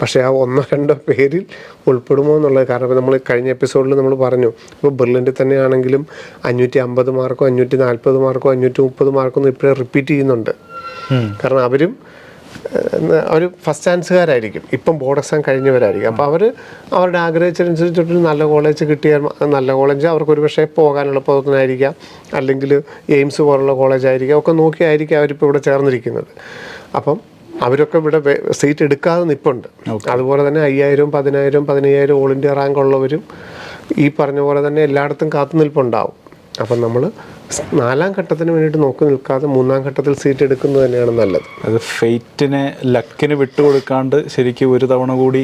S1: പക്ഷേ ആ 1-2 പേരിൽ ഉൾപ്പെടുമോ എന്നുള്ളത്, കാരണം നമ്മൾ കഴിഞ്ഞ എപ്പിസോഡിൽ നമ്മൾ പറഞ്ഞു, ഇപ്പോൾ ബെർലിനിൽ തന്നെയാണെങ്കിലും 550 മാർക്കോ 540 മാർക്കോ 530 മാർക്കൊന്നും ഇപ്പോഴും റിപ്പീറ്റ് ചെയ്യുന്നുണ്ട്. കാരണം അവരും അവർ ഫസ്റ്റ് ചാൻസുകാരായിരിക്കും, ഇപ്പം ബോർഡ് എക്സാം കഴിഞ്ഞവരായിരിക്കും. അപ്പോൾ അവരുടെ ആഗ്രഹിച്ചനുസരിച്ചിട്ടൊരു നല്ല കോളേജ് കിട്ടിയാൽ, നല്ല കോളേജ് അവർക്ക് ഒരു പക്ഷേ പോകാനുള്ള പദത്തിനായിരിക്കാം, അല്ലെങ്കിൽ എയിംസ് പോലുള്ള കോളേജായിരിക്കാം, ഒക്കെ നോക്കിയായിരിക്കും അവരിപ്പോൾ ഇവിടെ ചേർന്നിരിക്കുന്നത്. അപ്പം അവരൊക്കെ ഇവിടെ സീറ്റ് എടുക്കാതെ നിൽപ്പുണ്ട്. അതുപോലെ തന്നെ 5000, 10000, 15000 ഓൾ ഇന്ത്യ റാങ്ക് ഉള്ളവരും ഈ പറഞ്ഞ പോലെ തന്നെ എല്ലായിടത്തും കാത്തു നിൽപ്പുണ്ടാവും. അപ്പം നമ്മൾ 4ാം ഘട്ടത്തിന് വേണ്ടിയിട്ട് നോക്കി നിൽക്കാതെ 3ാം ഘട്ടത്തിൽ സീറ്റ് എടുക്കുന്നത് തന്നെയാണ് നല്ലത്.
S2: അത് ഫെയ്റ്റിനെ ലക്കിന് വിട്ടുകൊടുക്കാണ്ട് ശരിക്കും ഒരു തവണ കൂടി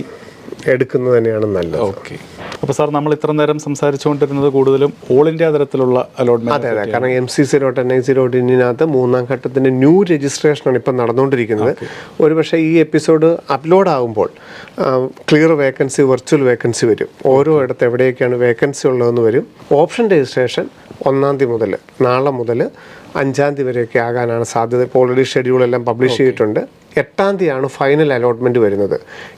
S1: എടുക്കുന്നത് തന്നെയാണ് നല്ലത്.
S2: ഓക്കെ. അപ്പോൾ സാർ നമ്മൾ ഇത്ര നേരം സംസാരിച്ചുകൊണ്ടിരുന്നത് കൂടുതലും ഓൾ ഇന്ത്യ തരത്തിലുള്ള അലോട്ട്മെന്റ്.
S1: അതെ, കാരണം MCC.NIC.in 3ാം ഘട്ടത്തിൻ്റെ ന്യൂ രജിസ്ട്രേഷനാണ് ഇപ്പം നടന്നുകൊണ്ടിരിക്കുന്നത്. ഒരുപക്ഷെ ഈ എപ്പിസോഡ് അപ്ലോഡ് ആകുമ്പോൾ ക്ലിയർ വേക്കൻസി, വെർച്വൽ വേക്കൻസി വരും. ഓരോ ഇടത്ത് എവിടെയൊക്കെയാണ് വേക്കൻസി ഉള്ളതെന്ന് വരും. ഓപ്ഷൻ രജിസ്ട്രേഷൻ 1-ാം തീയതി മുതൽ, നാളെ മുതൽ 5-ാം തീയതി വരെയൊക്കെ ആകാനാണ് സാധ്യത. ഇപ്പോൾ ഓൾറെഡി ഷെഡ്യൂളെല്ലാം പബ്ലിഷ് ചെയ്തിട്ടുണ്ട്. 8-ാം തീയതിയാണ് ഫൈനൽ അലോട്ട്മെൻറ്റ് വരുന്നത്.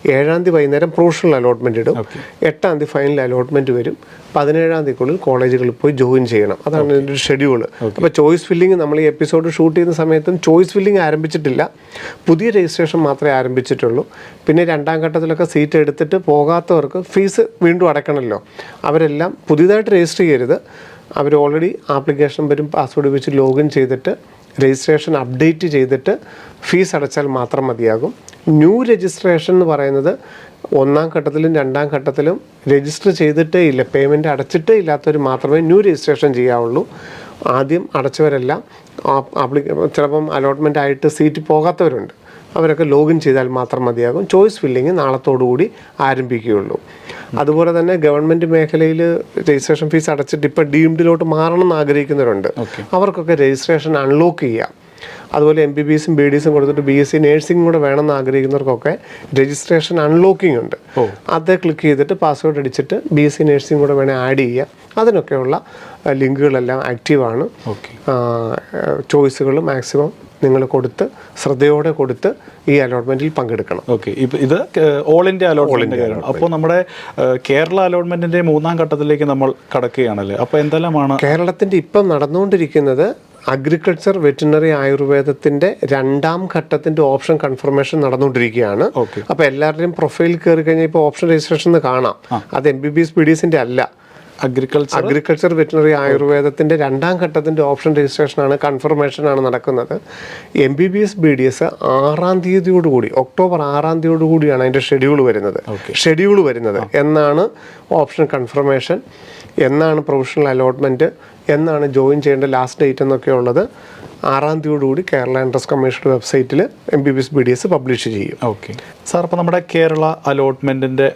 S1: 7-ാം തീയതി വൈകുന്നേരം പ്രൊഫഷണൽ അലോട്ട്മെൻറ്റ് ഇടും. 8-ാം തീയതി ഫൈനൽ അലോട്ട്മെൻറ്റ് വരും. 17-ാം തീയതിക്കുള്ളിൽ കോളേജുകളിൽ പോയി ജോയിൻ ചെയ്യണം. അതാണ് ഇതിൻ്റെ ഒരു ഷെഡ്യൂൾ. അപ്പോൾ ചോയ്സ് ഫില്ലിംഗ് നമ്മൾ ഈ എപ്പിസോഡ് ഷൂട്ട് ചെയ്യുന്ന സമയത്തും ചോയ്സ് ഫില്ലിംഗ് ആരംഭിച്ചിട്ടില്ല. പുതിയ രജിസ്ട്രേഷൻ മാത്രമേ ആരംഭിച്ചിട്ടുള്ളൂ. പിന്നെ 2ാം ഘട്ടത്തിലൊക്കെ സീറ്റ് എടുത്തിട്ട് പോകാത്തവർക്ക് ഫീസ് വീണ്ടും അടയ്ക്കണമല്ലോ. അവരെല്ലാം പുതിയതായിട്ട് രജിസ്റ്റർ ചെയ്യരുത്. അവർ ഓൾറെഡി ആപ്ലിക്കേഷൻ വരും, പാസ്വേഡ് വെച്ച് ലോഗിൻ ചെയ്തിട്ട് രജിസ്ട്രേഷൻ അപ്ഡേറ്റ് ചെയ്തിട്ട് ഫീസ് അടച്ചാൽ മാത്രം മതിയാകും. ന്യൂ രജിസ്ട്രേഷൻ എന്ന് പറയുന്നത് 1-ാം ഘട്ടത്തിലും 2-ാം ഘട്ടത്തിലും രജിസ്റ്റർ ചെയ്തിട്ടേ ഇല്ല, പേയ്മെൻറ്റ് അടച്ചിട്ടേ ഇല്ലാത്തവർ മാത്രമേ ന്യൂ രജിസ്ട്രേഷൻ ചെയ്യാവുള്ളൂ. ആദ്യം അടച്ചവരെല്ലാം ചിലപ്പം അലോട്ട്മെൻ്റ് ആയിട്ട് സീറ്റ് പോകാത്തവരുണ്ട്. അവരൊക്കെ ലോഗിൻ ചെയ്താൽ മാത്രം മതിയാകും. ചോയ്സ് ഫില്ലിങ് നാളത്തോടുകൂടി ആരംഭിക്കുകയുള്ളൂ. അതുപോലെ തന്നെ ഗവൺമെൻറ് മേഖലയിൽ രജിസ്ട്രേഷൻ ഫീസ് അടച്ചിട്ട് ഇപ്പോൾ ഡീംഡിലോട്ട് മാറണം എന്ന് ആഗ്രഹിക്കുന്നവരുണ്ട്. അവർക്കൊക്കെ രജിസ്ട്രേഷൻ അൺലോക്ക് ചെയ്യാം. അതുപോലെ MBBSും BDSും കൊടുത്തിട്ട് BSc നേഴ്സിംഗ് കൂടെ വേണമെന്ന് ആഗ്രഹിക്കുന്നവർക്കൊക്കെ രജിസ്ട്രേഷൻ അൺലോക്കിംഗ് ഉണ്ട്. അത് ക്ലിക്ക് ചെയ്തിട്ട് പാസ്വേഡ് അടിച്ചിട്ട് BSc നേഴ്സിംഗ് കൂടെ വേണേൽ ആഡ് ചെയ്യാം. അതിനൊക്കെയുള്ള ലിങ്കുകളെല്ലാം ആക്റ്റീവാണ്. ചോയ്സുകൾ മാക്സിമം നിങ്ങൾ കൊടുത്ത് ശ്രദ്ധയോടെ കൊടുത്ത് ഈ അലോട്ട്മെന്റിൽ പങ്കെടുക്കണം.
S2: ഓക്കെ. ഇത് ഓൾ ഇന്ത്യ അലോട്ട്മെന്റ് കാര്യമാണ്. അപ്പോൾ നമ്മുടെ കേരള അലോട്ട്മെന്റിന്റെ 3ാം ഘട്ടത്തിലേക്ക് നമ്മൾ കടക്കുകയാണല്ലേ. അപ്പോൾ എന്തെല്ലാമാണ്
S1: കേരളത്തിന്റെ ഇപ്പം നടന്നുകൊണ്ടിരിക്കുന്നത്? അഗ്രികൾച്ചർ, വെറ്റിനറി, ആയുർവേദത്തിന്റെ 2ാം ഘട്ടത്തിന്റെ ഓപ്ഷൻ കൺഫർമേഷൻ നടന്നുകൊണ്ടിരിക്കുകയാണ്. അപ്പോൾ എല്ലാവരുടെയും പ്രൊഫൈൽ കയറി കഴിഞ്ഞാൽ ഇപ്പോൾ ഓപ്ഷൻ രജിസ്ട്രേഷൻ കാണാം. അത് MBBS BDSന്റെ അല്ല, അഗ്രികൾച്ചർ, വെറ്റിനറി, ആയുർവേദത്തിന്റെ 2ാം ഘട്ടത്തിന്റെ ഓപ്ഷൻ രജിസ്ട്രേഷനാണ്, കൺഫർമേഷനാണ് നടക്കുന്നത്. MBBS BDS 6-ാം തീയതിയോടുകൂടി, ഒക്ടോബർ 6-ാം തീയതിയോടുകൂടിയാണ് അതിന്റെ ഷെഡ്യൂൾ വരുന്നത്. എന്നാണ് ഓപ്ഷൻ കൺഫർമേഷൻ, എന്നാണ് പ്രൊഫഷണൽ അലോട്ട്മെന്റ്, എന്നാണ് ജോയിൻ ചെയ്യേണ്ട ലാസ്റ്റ് ഡേറ്റ് എന്നൊക്കെ ഉള്ളത് 6-ാം തീയതിയോടുകൂടി കേരള എൻട്രൻസ് കമ്മീഷന്റെ വെബ്സൈറ്റിൽ MBBS BDS പബ്ലിഷ് ചെയ്യും.
S2: Okay sir. അപ്പോൾ നമ്മുടെ കേരള അലോട്ട്മെൻറ്റിൻ്റെ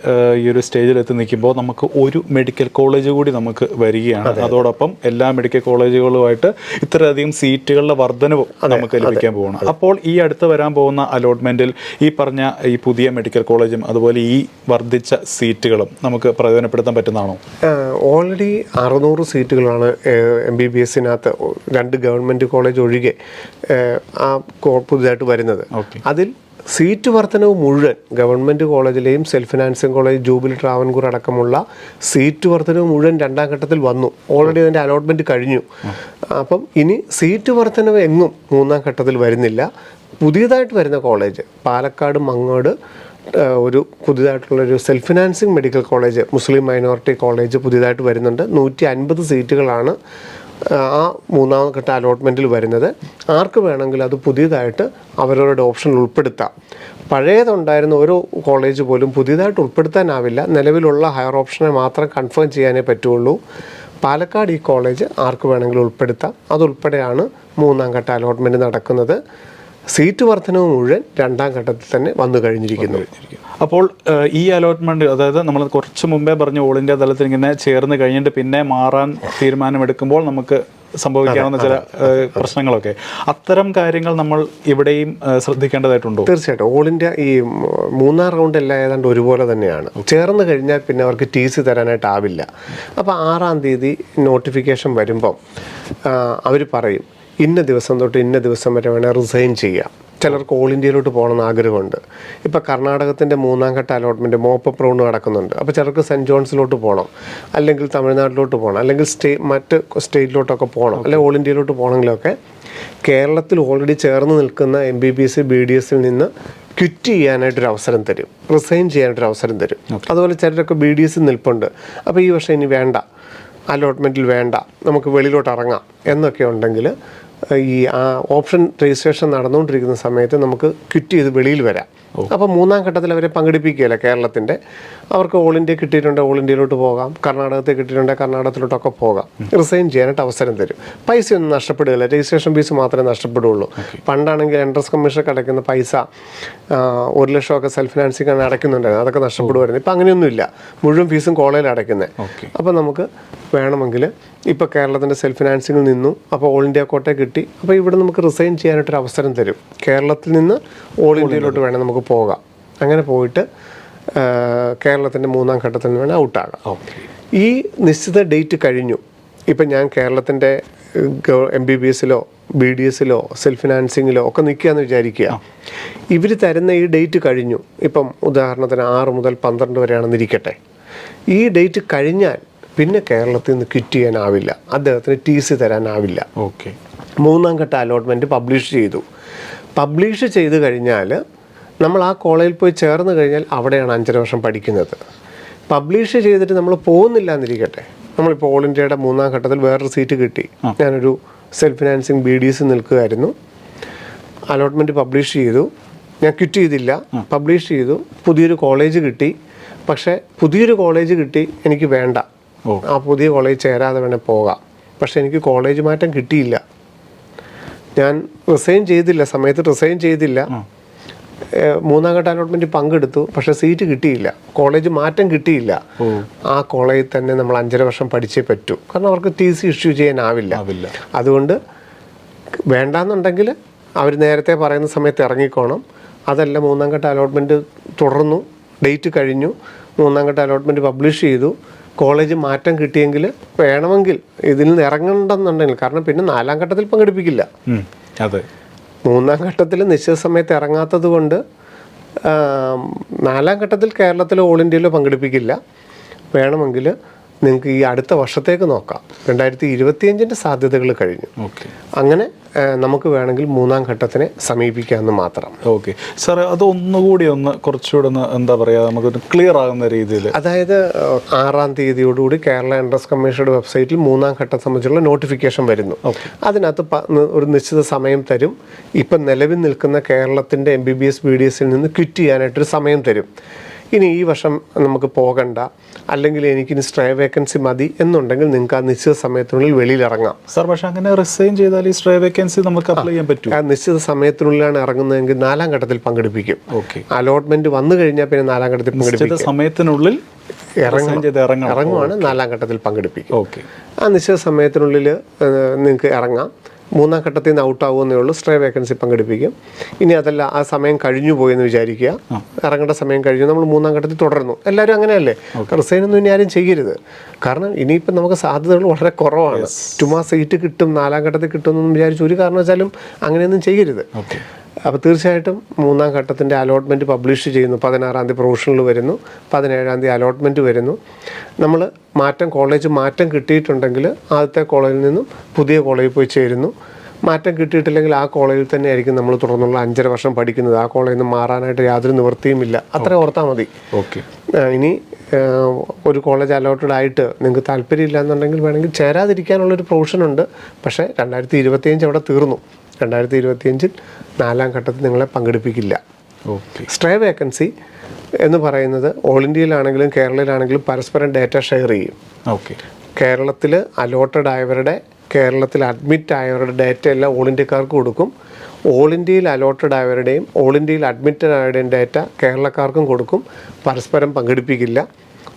S2: ഈ ഒരു സ്റ്റേജിൽ എത്തി നിൽക്കുമ്പോൾ നമുക്ക് ഒരു മെഡിക്കൽ കോളേജ് കൂടി നമുക്ക് വരികയാണ്. അതോടൊപ്പം എല്ലാ മെഡിക്കൽ കോളേജുകളുമായിട്ട് ഇത്രയധികം സീറ്റുകളുടെ വർധനവും നമുക്ക് ലഭിക്കാൻ പോവുകയാണ്. അപ്പോൾ ഈ അടുത്ത് വരാൻ പോകുന്ന അലോട്ട്മെൻറ്റിൽ ഈ പറഞ്ഞ ഈ പുതിയ മെഡിക്കൽ കോളേജും അതുപോലെ ഈ വർദ്ധിച്ച സീറ്റുകളും നമുക്ക് പ്രയോജനപ്പെടുത്താൻ പറ്റുന്നതാണോ?
S1: ഓൾറെഡി 600 സീറ്റുകളാണ് MBBSനകത്ത് 2 ഗവൺമെൻറ് കോളേജ് ഒഴികെ പുതുതായിട്ട് വരുന്നത്. അതിൽ സീറ്റ് വർധനവ് മുഴുവൻ ഗവൺമെൻറ് കോളേജിലെയും self financing college, Jubilee Travancore അടക്കമുള്ള സീറ്റ് വർധനവ് മുഴുവൻ 2ാം ഘട്ടത്തിൽ വന്നു. ഓൾറെഡി അതിൻ്റെ അലോട്ട്മെൻറ്റ് കഴിഞ്ഞു. അപ്പം ഇനി സീറ്റ് വർധനവ് എങ്ങും 3ാം ഘട്ടത്തിൽ വരുന്നില്ല. പുതിയതായിട്ട് വരുന്ന കോളേജ് പാലക്കാട് മങ്ങോട് ഒരു പുതിയതായിട്ടുള്ളൊരു സെൽഫ് ഫിനാൻസിങ് മെഡിക്കൽ കോളേജ്, മുസ്ലിം മൈനോറിറ്റി കോളേജ് പുതിയതായിട്ട് വരുന്നുണ്ട്. 150 സീറ്റുകളാണ് ആ 3ാം ഘട്ട അലോട്ട്മെൻറ്റിൽ വരുന്നത്. ആർക്ക് വേണമെങ്കിലും അത് പുതിയതായിട്ട് അവരവരുടെ ഓപ്ഷൻ ഉൾപ്പെടുത്താം. പഴയതുണ്ടായിരുന്ന ഓരോ കോളേജ് പോലും പുതിയതായിട്ട് ഉൾപ്പെടുത്താനാവില്ല. നിലവിലുള്ള ഹയർ ഓപ്ഷനെ മാത്രം കൺഫേം ചെയ്യാനേ പറ്റുള്ളൂ. പാലക്കാട് ഈ കോളേജ് ആർക്ക് വേണമെങ്കിലും ഉൾപ്പെടുത്താം. അതുൾപ്പെടെയാണ് 3ാം ഘട്ട അലോട്ട്മെൻറ്റ് നടക്കുന്നത്. സീറ്റ് വർധനവ് മുഴുവൻ 2ാം ഘട്ടത്തിൽ തന്നെ വന്നു കഴിഞ്ഞിരിക്കുന്നു.
S2: അപ്പോൾ ഈ അലോട്ട്മെൻറ്റ്, അതായത് നമ്മൾ കുറച്ച് മുമ്പേ പറഞ്ഞ ഓൾ ഇന്ത്യ തലത്തിൽ ഇങ്ങനെ ചേർന്ന് കഴിഞ്ഞിട്ട് പിന്നെ മാറാൻ തീരുമാനമെടുക്കുമ്പോൾ നമുക്ക് സംഭവിക്കാവുന്ന ചില പ്രശ്നങ്ങളൊക്കെ, അത്തരം കാര്യങ്ങൾ നമ്മൾ ഇവിടെയും ശ്രദ്ധിക്കേണ്ടതായിട്ടുണ്ടോ?
S1: തീർച്ചയായിട്ടും. ഓൾ ഇന്ത്യ ഈ 3ാം റൗണ്ട് എല്ലാം ഏതാണ്ട് ഒരുപോലെ തന്നെയാണ്. ചേർന്ന് കഴിഞ്ഞാൽ പിന്നെ അവർക്ക് TC തരാനായിട്ടാവില്ല. അപ്പോൾ 6-ാം തീയതി നോട്ടിഫിക്കേഷൻ വരുമ്പം അവർ പറയും ഇന്ന ദിവസം തൊട്ട് ഇന്ന ദിവസം വരെ വേണേൽ റിസൈൻ ചെയ്യാം. ചിലർക്ക് ഓൾ ഇന്ത്യയിലോട്ട് പോകണമെന്ന് ആഗ്രഹമുണ്ട്. ഇപ്പോൾ കർണാടകത്തിൻ്റെ 3ാം ഘട്ട അലോട്ട്മെൻറ്റ് മോപ്പപ്പ് റൗണ്ട് നടക്കുന്നുണ്ട്. അപ്പോൾ ചിലർക്ക് സെൻറ്റ് ജോൺസിലോട്ട് പോകണം, അല്ലെങ്കിൽ തമിഴ്നാട്ടിലോട്ട് പോകണം, അല്ലെങ്കിൽ മറ്റ് സ്റ്റേറ്റിലോട്ടൊക്കെ പോകണം, അല്ലെങ്കിൽ ഓൾ ഇന്ത്യയിലോട്ട് പോകണമെങ്കിലൊക്കെ കേരളത്തിൽ ഓൾറെഡി ചേർന്ന് നിൽക്കുന്ന MBBS BDSൽ നിന്ന് ക്വിറ്റ് ചെയ്യാനായിട്ടൊരു അവസരം തരും, റിസൈൻ ചെയ്യാനായിട്ടൊരു അവസരം തരും. അതുപോലെ ചിലരൊക്കെ BDS നിൽപ്പുണ്ട്. അപ്പോൾ ഈ വർഷം ഇനി വേണ്ട, അലോട്ട്മെൻറ്റിൽ വേണ്ട, നമുക്ക് വെളിയിലോട്ട് ഇറങ്ങാം എന്നൊക്കെ ഉണ്ടെങ്കിൽ ഈ ഓപ്ഷൻ രജിസ്ട്രേഷൻ നടന്നുകൊണ്ടിരിക്കുന്ന സമയത്ത് നമുക്ക് ക്വിറ്റ് ചെയ്ത് വെളിയിൽ വരാം. അപ്പോൾ 3ാം ഘട്ടത്തിൽ അവരെ പങ്കെടുപ്പിക്കുകയില്ല കേരളത്തിൻ്റെ. അവർക്ക് ഓൾ ഇന്ത്യ കിട്ടിയിട്ടുണ്ടെങ്കിൽ ഓൾ ഇന്ത്യയിലോട്ട് പോകാം, കർണാടകത്തിൽ കിട്ടിയിട്ടുണ്ടെങ്കിൽ കർണാടകത്തിലോട്ടൊക്കെ പോകാം. റിസൈൻ ചെയ്യാനായിട്ട് അവസരം തരും. പൈസയൊന്നും നഷ്ടപ്പെടുകയില്ല, രജിസ്ട്രേഷൻ ഫീസ് മാത്രമേ നഷ്ടപ്പെടുകയുള്ളൂ. പണ്ടാണെങ്കിൽ എൻട്രൻസ് കമ്മീഷനൊക്കെ അടയ്ക്കുന്ന പൈസ 1 ലക്ഷമൊക്കെ സെൽഫ് ഫിനാൻസിങ് ആണ് അടയ്ക്കുന്നുണ്ടായിരുന്നു, അതൊക്കെ നഷ്ടപ്പെടുമായിരുന്നു. ഇപ്പം അങ്ങനെയൊന്നുമില്ല, മുഴുവൻ ഫീസും കോളേജിൽ അടയ്ക്കുന്നത്. അപ്പോൾ നമുക്ക് വേണമെങ്കിൽ ഇപ്പോൾ കേരളത്തിൻ്റെ സെൽഫ് ഫിനാൻസിങ്ങിൽ നിന്നു, അപ്പോൾ ഓൾ ഇന്ത്യ കോട്ട കിട്ടി, അപ്പോൾ ഇവിടെ നമുക്ക് റിസൈൻ ചെയ്യാനായിട്ടൊരു അവസരം തരും. കേരളത്തിൽ നിന്ന് ഓൾ ഇന്ത്യയിലോട്ട് വേണേൽ നമുക്ക് പോകാം. അങ്ങനെ പോയിട്ട് കേരളത്തിൻ്റെ 3-ാം ഘട്ടത്തിൽ നിന്ന് വേണേൽ ഔട്ടാകാം. ഈ നിശ്ചിത ഡേറ്റ് കഴിഞ്ഞു. ഇപ്പം ഞാൻ കേരളത്തിൻ്റെ MBBS-ലോ BDS-ലോ സെൽഫ് ഫിനാൻസിങ്ങിലോ ഒക്കെ നിൽക്കുകയെന്ന് വിചാരിക്കുക. ഇവർ തരുന്ന ഈ ഡേറ്റ് കഴിഞ്ഞു. ഇപ്പം ഉദാഹരണത്തിന് 6 മുതൽ 12 വരെയാണെന്നിരിക്കട്ടെ. ഈ ഡേറ്റ് കഴിഞ്ഞാൽ പിന്നെ കേരളത്തിൽ നിന്ന് ക്വിറ്റ് ചെയ്യാനാവില്ല, അദ്ദേഹത്തിന് TC തരാനാവില്ല. 3-ാം ഘട്ട അലോട്ട്മെൻറ്റ് പബ്ലിഷ് ചെയ്തു. പബ്ലിഷ് ചെയ്ത് കഴിഞ്ഞാൽ നമ്മൾ ആ കോളേജിൽ പോയി ചേർന്ന് കഴിഞ്ഞാൽ അവിടെയാണ് 5.5 വർഷം പഠിക്കുന്നത്. പബ്ലിഷ് ചെയ്തിട്ട് നമ്മൾ പോകുന്നില്ല എന്നിരിക്കട്ടെ, നമ്മളിപ്പോൾ ഓൾ ഇന്ത്യയുടെ 3-ാം ഘട്ടത്തിൽ വേറൊരു സീറ്റ് കിട്ടി. ഞാനൊരു സെൽഫ് ഫിനാൻസിങ് BDS നിൽക്കുകയായിരുന്നു. അലോട്ട്മെൻറ്റ് പബ്ലിഷ് ചെയ്തു, ഞാൻ ക്വിറ്റ് ചെയ്തില്ല, പബ്ലിഷ് ചെയ്തു, പുതിയൊരു കോളേജ് കിട്ടി. പക്ഷേ പുതിയൊരു കോളേജ് കിട്ടി, എനിക്ക് വേണ്ട, ആ പുതിയ കോളേജ് ചേരാതെ വേണേൽ പോകാം. പക്ഷേ എനിക്ക് കോളേജ് മാറ്റം കിട്ടിയില്ല. ഞാൻ റിസൈൻ ചെയ്തില്ല, സമയത്ത് റിസൈൻ ചെയ്തില്ല. 3-ാം ഘട്ട അലോട്ട്മെൻറ്റ് പങ്കെടുത്തു, പക്ഷേ സീറ്റ് കിട്ടിയില്ല, കോളേജ് മാറ്റം കിട്ടിയില്ല. ആ കോളേജിൽ തന്നെ നമ്മൾ 5.5 വർഷം പഠിച്ചേ പറ്റൂ, കാരണം അവർക്ക് TC ഇഷ്യൂ ചെയ്യാനാവില്ല. അതുകൊണ്ട് വേണ്ടാന്നുണ്ടെങ്കിൽ അവർ നേരത്തെ പറയുന്ന സമയത്ത് ഇറങ്ങിക്കോണം. അതല്ല 3-ാം ഘട്ട അലോട്ട്മെൻറ്റ് തുടർന്നു, ഡേറ്റ് കഴിഞ്ഞു, 3-ാം ഘട്ട അലോട്ട്മെൻറ്റ് പബ്ലിഷ് ചെയ്തു, കോളേജ് മാറ്റം കിട്ടിയെങ്കിൽ വേണമെങ്കിൽ ഇതിൽ നിന്ന് ഇറങ്ങണ്ടെന്നുണ്ടെങ്കിൽ, കാരണം പിന്നെ 4-ാം ഘട്ടത്തിൽ പങ്കെടുപ്പിക്കില്ല. 3-ാം ഘട്ടത്തിൽ നിശ്ചിത സമയത്ത് ഇറങ്ങാത്തത് കൊണ്ട് 4-ാം ഘട്ടത്തിൽ കേരളത്തിലോ ഓൾ ഇന്ത്യയിലോ പങ്കെടുപ്പിക്കില്ല. വേണമെങ്കിൽ നിങ്ങൾക്ക് ഈ അടുത്ത വർഷത്തേക്ക് നോക്കാം. 2025-ൻ്റെ സാധ്യതകൾ കഴിഞ്ഞു. അങ്ങനെ നമുക്ക് വേണമെങ്കിൽ 3-ാം ഘട്ടത്തിനെ സമീപിക്കാമെന്ന് മാത്രം.
S2: സാർ, അത് ഒന്നുകൂടി കുറച്ചുകൂടെ എന്താ പറയുക, നമുക്ക് ക്ലിയർ ആകുന്ന രീതിയിൽ,
S1: അതായത് 6-ാം തീയതിയോടുകൂടി കേരള എൻട്രൻസ് കമ്മീഷനുടെ വെബ്സൈറ്റിൽ 3-ാം ഘട്ടം സംബന്ധിച്ചുള്ള നോട്ടിഫിക്കേഷൻ വരുന്നു. അതിനകത്ത് ഒരു നിശ്ചിത സമയം തരും. ഇപ്പം നിലവിൽ നിൽക്കുന്ന കേരളത്തിൻ്റെ MBBS BDS-ൽ നിന്ന് ക്വിറ്റ് ചെയ്യാനായിട്ടൊരു സമയം തരും. ഇനി ഈ വർഷം നമുക്ക് പോകണ്ട, അല്ലെങ്കിൽ എനിക്കിനി സ്ട്രേ വേക്കൻസി മതി എന്നുണ്ടെങ്കിൽ നിങ്ങൾക്ക് ആ നിശ്ചിത സമയത്തിനുള്ളിൽ വെളിയിലിറങ്ങാം.
S2: സാർ, പക്ഷേ അങ്ങനെ റിസൈൻ ചെയ്താൽ ഈ സ്ട്രേ വേക്കൻസി നമുക്ക് അപ്ലൈ ചെയ്യാൻ പറ്റും.
S1: ആ നിശ്ചിത സമയത്തിനുള്ളിലാണ് ഇറങ്ങുന്നതെങ്കിൽ 4-ാം ഘട്ടത്തിൽ പങ്കെടുപ്പിക്കും. അലോട്ട്മെന്റ് വന്നു കഴിഞ്ഞാൽ പിന്നെ 4-ാം ഘട്ടത്തിൽ പങ്കെടുപ്പിക്കും.
S2: സമയത്തിനുള്ളിൽ
S1: ഇറങ്ങുവാണ് 4-ാം ഘട്ടത്തിൽ പങ്കെടുപ്പിക്കും. ആ നിശ്ചിത സമയത്തിനുള്ളിൽ നിങ്ങൾക്ക് ഇറങ്ങാം. 3-ാം ഘട്ടത്തിൽ നിന്ന് ഔട്ടാവുന്നേ ഉള്ളൂ, സ്ട്രേ വേക്കൻസി പങ്കെടുപ്പിക്കും. ഇനി അതല്ല, ആ സമയം കഴിഞ്ഞു പോയെന്ന് വിചാരിക്കുക, ഇറങ്ങേണ്ട സമയം കഴിഞ്ഞു, നമ്മൾ 3-ാം ഘട്ടത്തിൽ തുടർന്നു. എല്ലാവരും അങ്ങനെയല്ലേ, റിസൈനൊന്നും ഇനി ആരും ചെയ്യരുത്. കാരണം ഇനിയിപ്പം നമുക്ക് സാധ്യതകൾ വളരെ കുറവാണ്. ചുമ്മാ സീറ്റ് കിട്ടും, 4-ാം ഘട്ടത്തിൽ കിട്ടുമെന്നൊന്നും വിചാരിച്ച് ഒരു കാരണവശാലും അങ്ങനെയൊന്നും ചെയ്യരുത്. അപ്പോൾ തീർച്ചയായിട്ടും 3-ാം ഘട്ടത്തിൻ്റെ അലോട്ട്മെൻറ്റ് പബ്ലിഷ് ചെയ്യുന്നു. 16-ാം തീയതി പ്രൊവിഷണൽ വരുന്നു, 17-ാം തീയതി അലോട്ട്മെൻറ്റ് വരുന്നു. നമ്മൾ കോളേജ് മാറ്റം കിട്ടിയിട്ടുണ്ടെങ്കിൽ ആദ്യത്തെ കോളേജിൽ നിന്നും പുതിയ കോളേജിൽ പോയി ചേരുന്നു. മാറ്റം കിട്ടിയിട്ടില്ലെങ്കിൽ ആ കോളേജിൽ തന്നെ ആയിരിക്കും നമ്മൾ തുടർന്നുള്ള 5.5 വർഷം പഠിക്കുന്നത്. ആ കോളേജിൽ നിന്ന് മാറാനായിട്ട് യാതൊരു നിവൃത്തിയുമില്ല. അത്ര ഓർത്താൽ മതി. ഇനി ഒരു കോളേജ് അലോട്ടഡ് ആയിട്ട് നിങ്ങൾക്ക് താല്പര്യമില്ല എന്നുണ്ടെങ്കിൽ വേണമെങ്കിൽ ചേരാതിരിക്കാനുള്ളൊരു പ്രൊവിഷനുണ്ട്. പക്ഷേ 2025 അവിടെ തീർന്നു. 2025-ൽ 4-ാം ഘട്ടത്തിൽ നിങ്ങളെ പങ്കെടുപ്പിക്കില്ല. സ്ട്രേ വേക്കൻസി എന്ന് പറയുന്നത് ഓൾ ഇന്ത്യയിലാണെങ്കിലും കേരളയിലാണെങ്കിലും പരസ്പരം ഡാറ്റ ഷെയർ ചെയ്യും. കേരളത്തിൽ അലോട്ടഡ് ആയവരുടെ, കേരളത്തിൽ അഡ്മിറ്റ് ആയവരുടെ ഡാറ്റ എല്ലാം ഓൾ ഇന്ത്യക്കാർക്ക് കൊടുക്കും. ഓൾ ഇന്ത്യയിൽ അലോട്ടഡ് ആയവരുടെയും ഓൾ ഇന്ത്യയിൽ അഡ്മിറ്റഡ് ആയവരുടെയും ഡാറ്റ കേരളക്കാർക്കും കൊടുക്കും. പരസ്പരം പങ്കെടുപ്പിക്കില്ല.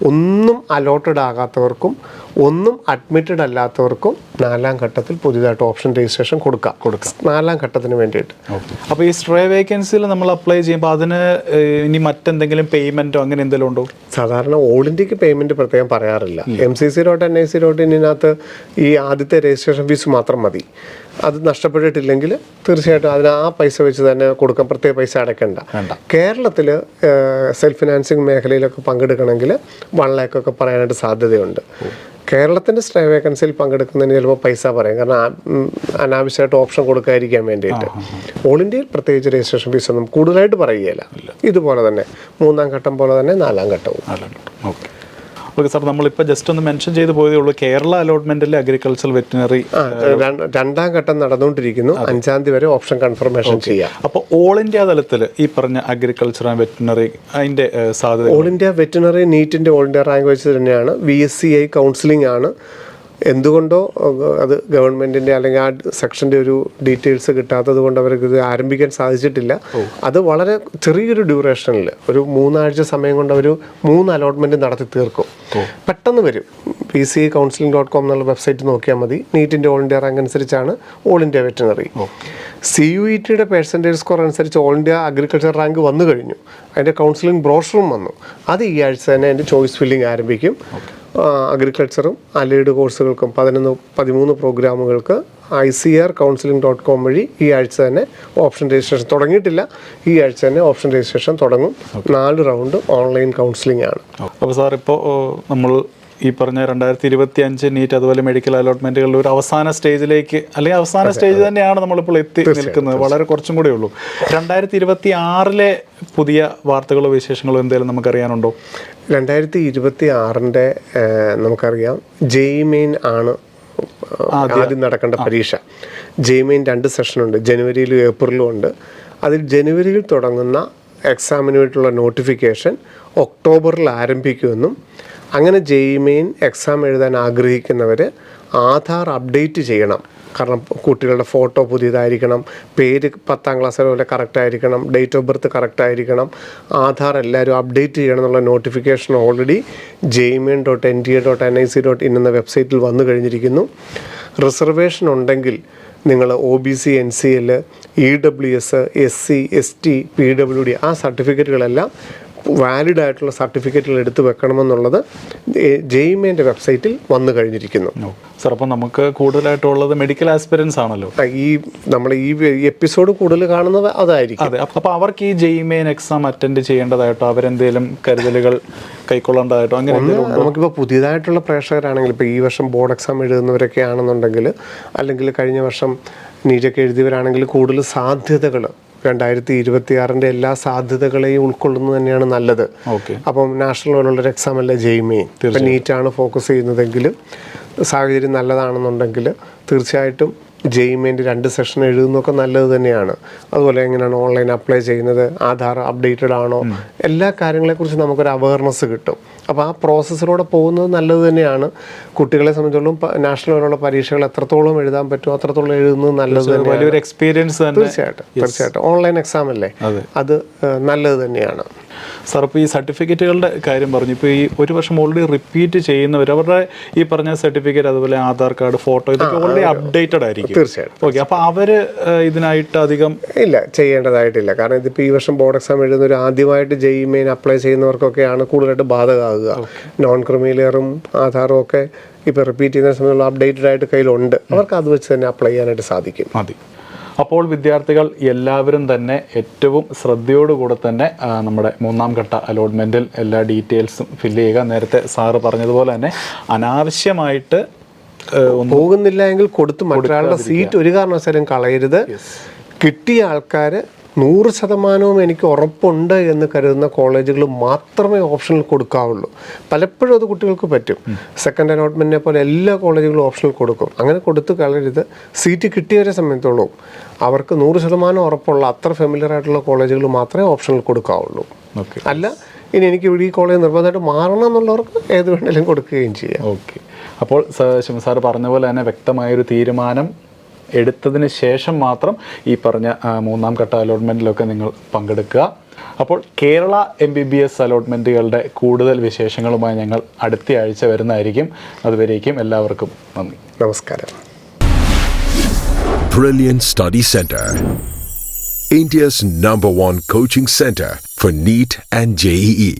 S1: ഒന്നും അലോട്ടഡ് ആകാത്തവർക്കും ഒന്നും അഡ്മിറ്റഡ് അല്ലാത്തവർക്കും 4-ാം ഘട്ടത്തിൽ പുതിയതായിട്ട് ഓപ്ഷൻ രജിസ്ട്രേഷൻ കൊടുക്കാം 4-ാം ഘട്ടത്തിന് വേണ്ടിയിട്ട്.
S2: അപ്പോൾ ഈ സ്ട്രേ വേക്കൻസിയിൽ നമ്മൾ അപ്ലൈ ചെയ്യുമ്പോൾ അതിന് ഇനി മറ്റെന്തെങ്കിലും പേയ്മെൻറ്റോ അങ്ങനെ എന്തെങ്കിലും ഉണ്ടോ?
S1: സാധാരണ ഓൾ ഇന്ത്യക്ക് പേയ്മെൻറ്റ് പ്രത്യേകം പറയാറില്ല. MCC.NIC.in-നകത്ത് ഈ ആദ്യത്തെ രജിസ്ട്രേഷൻ ഫീസ് മാത്രം മതി. അത് നഷ്ടപ്പെട്ടിട്ടില്ലെങ്കിൽ തീർച്ചയായിട്ടും അതിന് ആ പൈസ വെച്ച് തന്നെ കൊടുക്കാം, പ്രത്യേക പൈസ അടയ്ക്കണ്ട. കേരളത്തിൽ സെൽഫ് ഫിനാൻസിങ് മേഖലയിലൊക്കെ പങ്കെടുക്കണമെങ്കിൽ 1 lakh ഒക്കെ പറയാനായിട്ട് സാധ്യതയുണ്ട്. കേരളത്തിൻ്റെ സ്ട്രേ വേക്കൻസിയിൽ പങ്കെടുക്കുന്നതിന് ചിലപ്പോൾ പൈസ പറയും, കാരണം അനാവശ്യമായിട്ട് ഓപ്ഷൻ കൊടുക്കാതിരിക്കാൻ വേണ്ടിയിട്ട്. ഓൾ ഇന്ത്യയിൽ പ്രത്യേകിച്ച് രജിസ്ട്രേഷൻ ഫീസ് ഒന്നും കൂടുതലായിട്ട് പറയുകയില്ല. ഇതുപോലെ തന്നെ 3-ാം ഘട്ടം പോലെ തന്നെ 4-ാം ഘട്ടവും.
S2: ഓക്കെ സാർ, നമ്മളിപ്പോൾ ജസ്റ്റ് ഒന്ന് മെൻഷൻ ചെയ്ത് പോയതേ ഉള്ളൂ. കേരള അലോട്ട്മെന്റിൽ അഗ്രികൾച്ചർ വെറ്റിനറി
S1: രണ്ടാം ഘട്ടം നടന്നുകൊണ്ടിരിക്കുന്നു. 5-ാം തീയതി വരെ ഓപ്ഷൻ കൺഫർമേഷൻ ചെയ്യാം.
S2: അപ്പോൾ ഓൾ ഇന്ത്യ തലത്തിൽ ഈ പറഞ്ഞ അഗ്രികൾച്ചർ ആൻഡ് വെറ്റിനറി അതിൻ്റെ സാധ്യത?
S1: ഓൾ ഇന്ത്യ വെറ്റിനറി നീറ്റിൻ്റെ ഓൾ ഇന്ത്യ റാങ്ക് വെച്ച് തന്നെയാണ്. VSCI കൗൺസിലിംഗ് ആണ്. എന്തുകൊണ്ടോ അത് ഗവൺമെൻറ്റിൻ്റെ അല്ലെങ്കിൽ ആ സെക്ഷൻ്റെ ഒരു ഡീറ്റെയിൽസ് കിട്ടാത്തത് കൊണ്ട് അവർക്ക് ഇത് ആരംഭിക്കാൻ സാധിച്ചിട്ടില്ല. അത് വളരെ ചെറിയൊരു ഡ്യൂറേഷനിൽ ഒരു 3 ആഴ്ച സമയം കൊണ്ട് അവർ 3 അലോട്ട്മെൻറ്റ് നടത്തി തീർക്കും. പെട്ടെന്ന് വരും. VCAcounseling.com എന്നുള്ള വെബ്സൈറ്റ് നോക്കിയാൽ മതി. നീറ്റിൻ്റെ ഓൾ ഇന്ത്യ റാങ്ക് അനുസരിച്ചാണ് ഓൾ ഇന്ത്യ വെറ്റിനറി. CUETയുടെ പെർസെൻറ്റേജ് സ്കോർ അനുസരിച്ച് ഓൾ ഇന്ത്യ അഗ്രികൾച്ചർ റാങ്ക് വന്നു കഴിഞ്ഞു. അതിൻ്റെ കൗൺസിലിംഗ് ബ്രോഷറും വന്നു. അത് ഈ ആഴ്ച തന്നെ അതിൻ്റെ ചോയ്സ് ഫില്ലിംഗ് ആരംഭിക്കും. അഗ്രികൾച്ചറും അലൈഡ് കോഴ്സുകൾക്കും 13 പ്രോഗ്രാമുകൾക്ക് ICArcounseling.com വഴി ഈ ആഴ്ച തന്നെ ഓപ്ഷൻ രജിസ്ട്രേഷൻ തുടങ്ങിയിട്ടില്ല. ഈ ആഴ്ച തന്നെ ഓപ്ഷൻ രജിസ്ട്രേഷൻ തുടങ്ങും. 4 റൗണ്ട് ഓൺലൈൻ കൗൺസിലിംഗ് ആണ്.
S2: അപ്പോൾ സാർ, ഇപ്പോൾ നമ്മൾ ഈ പറഞ്ഞ 2025 നീറ്റ് അതുപോലെ മെഡിക്കൽ അലോട്ട്മെൻറ്റുകളുടെ ഒരു അവസാന സ്റ്റേജിലേക്ക്, അല്ലെങ്കിൽ അവസാന സ്റ്റേജ് തന്നെയാണ് നമ്മളിപ്പോൾ എത്തി നിൽക്കുന്നത്. വളരെ കുറച്ചും കൂടെ ഉള്ളൂ. 2026 പുതിയ വാർത്തകളോ വിശേഷങ്ങളോ എന്തെങ്കിലും നമുക്കറിയാനുണ്ടോ?
S1: 2026 നമുക്കറിയാം JEE മെയിൻ ആണ് ആദ്യം നടക്കേണ്ട പരീക്ഷ. JEE മെയിൻ 2 സെഷനുണ്ട്, ജനുവരിയിലും ഏപ്രിലും ഉണ്ട്. അതിൽ ജനുവരിയിൽ തുടങ്ങുന്ന എക്സാമിനായിട്ടുള്ള നോട്ടിഫിക്കേഷൻ ഒക്ടോബറിൽ ആരംഭിക്കുമെന്നും, അങ്ങനെ JEE മെയിൻ എക്സാം എഴുതാൻ ആഗ്രഹിക്കുന്നവർ ആധാർ അപ്ഡേറ്റ് ചെയ്യണം. കാരണം കുട്ടികളുടെ ഫോട്ടോ പുതിയതായിരിക്കണം, പേര് 10ാം ക്ലാസ് പോലെ കറക്റ്റ് ആയിരിക്കണം, ഡേറ്റ് ഓഫ് ബർത്ത് കറക്റ്റ് ആയിരിക്കണം, ആധാർ എല്ലാവരും അപ്ഡേറ്റ് ചെയ്യണം എന്നുള്ള നോട്ടിഫിക്കേഷൻ ഓൾറെഡി jemain.nta.nic.in എന്ന വെബ്സൈറ്റിൽ വന്നു കഴിഞ്ഞിരിക്കുന്നു. റിസർവേഷൻ ഉണ്ടെങ്കിൽ നിങ്ങൾ OBC, NCL, EWS, SC, ST, PWD ആ സർട്ടിഫിക്കറ്റുകളെല്ലാം വാലിഡ് ആയിട്ടുള്ള സർട്ടിഫിക്കറ്റുകൾ എടുത്ത് വെക്കണമെന്നുള്ളത് JEE മെയിൻ്റെ വെബ്സൈറ്റിൽ വന്നു കഴിഞ്ഞിരിക്കുന്നു.
S2: സാർ, അപ്പോൾ നമുക്ക് കൂടുതലായിട്ടുള്ളത് മെഡിക്കൽ ആസ്പിരൻസ് ആണല്ലോ.
S1: നമ്മൾ ഈ എപ്പിസോഡ് കൂടുതൽ കാണുന്നത് അതായിരിക്കും.
S2: അതെ. അപ്പോൾ അവർക്ക് ഈ JEE മെയിൻ എക്സാം അറ്റൻഡ് ചെയ്യേണ്ടതായിട്ടോ അവരെന്തെങ്കിലും കരുതലുകൾ കൈക്കൊള്ളേണ്ടതായിട്ടോ അങ്ങനെ
S1: നമുക്കിപ്പോൾ പുതിയതായിട്ടുള്ള പ്രേക്ഷകരാണെങ്കിൽ, ഇപ്പോൾ ഈ വർഷം ബോർഡ് എക്സാം എഴുതുന്നവരൊക്കെ ആണെന്നുണ്ടെങ്കിൽ, അല്ലെങ്കിൽ കഴിഞ്ഞ വർഷം നീറ്റൊക്കെ എഴുതിയവരാണെങ്കിൽ കൂടുതൽ സാധ്യതകൾ 2026 എല്ലാ സാധ്യതകളെയും ഉൾക്കൊള്ളുന്നത് തന്നെയാണ് നല്ലത്. അപ്പം നാഷണൽ ലെവലുള്ളൊരു എക്സാം അല്ല JEE മെയിൻ. ഇപ്പം നീറ്റാണ് ഫോക്കസ് ചെയ്യുന്നതെങ്കിലും സാഹചര്യം നല്ലതാണെന്നുണ്ടെങ്കിൽ തീർച്ചയായിട്ടും JEE മെയിൻ്റെ 2 സെഷൻ എഴുതുന്നതൊക്കെ നല്ലത് തന്നെയാണ്. അതുപോലെ എങ്ങനെയാണ് ഓൺലൈൻ അപ്ലൈ ചെയ്യുന്നത്, ആധാർ അപ്ഡേറ്റഡ് ആണോ, എല്ലാ കാര്യങ്ങളെക്കുറിച്ച് നമുക്കൊരു അവയർനെസ് കിട്ടും. അപ്പോൾ ആ പ്രോസസ്സിലൂടെ പോകുന്നത് നല്ലത് തന്നെയാണ്. കുട്ടികളെ സംബന്ധിച്ചിടത്തോളം നാഷണൽ ലെവലുള്ള പരീക്ഷകൾ എത്രത്തോളം എഴുതാൻ പറ്റുമോ അത്രത്തോളം എഴുതുന്നത് നല്ലത് തന്നെയാണ്.
S2: വലിയൊരു എക്സ്പീരിയൻസ്
S1: തീർച്ചയായിട്ടും ഓൺലൈൻ എക്സാം അല്ലേ, അത് നല്ലത് തന്നെയാണ്.
S2: സാർ, ഇപ്പോൾ ഈ സർട്ടിഫിക്കറ്റുകളുടെ കാര്യം പറഞ്ഞു. ഇപ്പോൾ ഈ ഒരു വർഷം ഓൾറെഡി റിപ്പീറ്റ് ചെയ്യുന്നവർ അവരുടെ ഈ പറഞ്ഞ സർട്ടിഫിക്കറ്റ്, അതുപോലെ ആധാർ കാർഡ്, ഫോട്ടോ, ഇതൊക്കെ ഓൾറെഡി അപ്ഡേറ്റഡ് ആയിരിക്കും.
S1: തീർച്ചയായിട്ടും.
S2: ഓക്കെ. അപ്പോൾ അവർ ഇതിനായിട്ട് അധികം
S1: ചെയ്യേണ്ടതായിട്ടില്ല. കാരണം ഇതിപ്പോൾ ഈ വർഷം ബോർഡ് എക്സാം എഴുതുന്നവർ ആദ്യമായിട്ട് JEE മെയിൻ അപ്ലൈ ചെയ്യുന്നവർക്കൊക്കെയാണ് കൂടുതലായിട്ട് ബാധകമാകുക. നോൺ ക്രിമിലെയറും ആധാറും ഒക്കെ ഇപ്പോൾ റിപ്പീറ്റ് ചെയ്യുന്ന സമയത്തുള്ള അപ്ഡേറ്റഡ് ആയിട്ട് കയ്യിലുണ്ട്. അവർക്ക് അത് വെച്ച് തന്നെ അപ്ലൈ ചെയ്യാനായിട്ട് സാധിക്കും.
S2: മതി. അപ്പോൾ വിദ്യാർത്ഥികൾ എല്ലാവരും തന്നെ ഏറ്റവും ശ്രദ്ധയോടുകൂടെ തന്നെ നമ്മുടെ 3ാം ഘട്ട അലോട്ട്മെൻറ്റിൽ എല്ലാ ഡീറ്റെയിൽസും ഫില്ല് ചെയ്യുക. നേരത്തെ സാറ് പറഞ്ഞതുപോലെ തന്നെ അനാവശ്യമായിട്ട്
S1: പോകുന്നില്ല എങ്കിൽ കൊടുത്ത് മറ്റൊരാളുടെ സീറ്റ് ഒരു കാരണവശാലും കളയരുത്. കിട്ടിയ ആൾക്കാർ 100% എനിക്ക് ഉറപ്പുണ്ട് എന്ന് കരുതുന്ന കോളേജുകൾ മാത്രമേ ഓപ്ഷനിൽ കൊടുക്കാവുള്ളൂ. പലപ്പോഴും അത് കുട്ടികൾക്ക് പറ്റും. സെക്കൻഡ് അലോട്ട്മെൻറ്റിനെ പോലെ എല്ലാ കോളേജുകളും ഓപ്ഷനിൽ കൊടുക്കും. അങ്ങനെ കൊടുത്ത് കളയരുത്. സീറ്റ് കിട്ടിയവരെ സംബന്ധിച്ചോളൂ അവർക്ക് 100% ഉറപ്പുള്ള അത്ര ഫെമിലിയർ ആയിട്ടുള്ള കോളേജുകൾ മാത്രമേ ഓപ്ഷനിൽ കൊടുക്കാവുള്ളൂ. അല്ല ഇനി എനിക്ക് ഈ കോളേജ് നിർബന്ധമായിട്ട് മാറണം എന്നുള്ളവർക്ക് ഏത് വേണമെങ്കിലും കൊടുക്കുകയും ചെയ്യാം.
S2: ഓക്കെ. അപ്പോൾ ശിവ സാർ പറഞ്ഞ പോലെ തന്നെ വ്യക്തമായൊരു തീരുമാനം എടുത്തതിന് ശേഷം മാത്രം ഈ പറഞ്ഞ 3ാം ഘട്ട അലോട്ട്മെൻറ്റിലൊക്കെ നിങ്ങൾ പങ്കെടുക്കുക. അപ്പോൾ കേരള MBBS അലോട്ട്മെൻറ്റുകളുടെ കൂടുതൽ വിശേഷങ്ങളുമായി ഞങ്ങൾ അടുത്ത ആഴ്ച വരുന്നതായിരിക്കും. അതുവരേക്കും എല്ലാവർക്കും നന്ദി,
S1: നമസ്കാരം.
S3: Brilliant Study Center, India's #1 coaching center for NEET and JEE.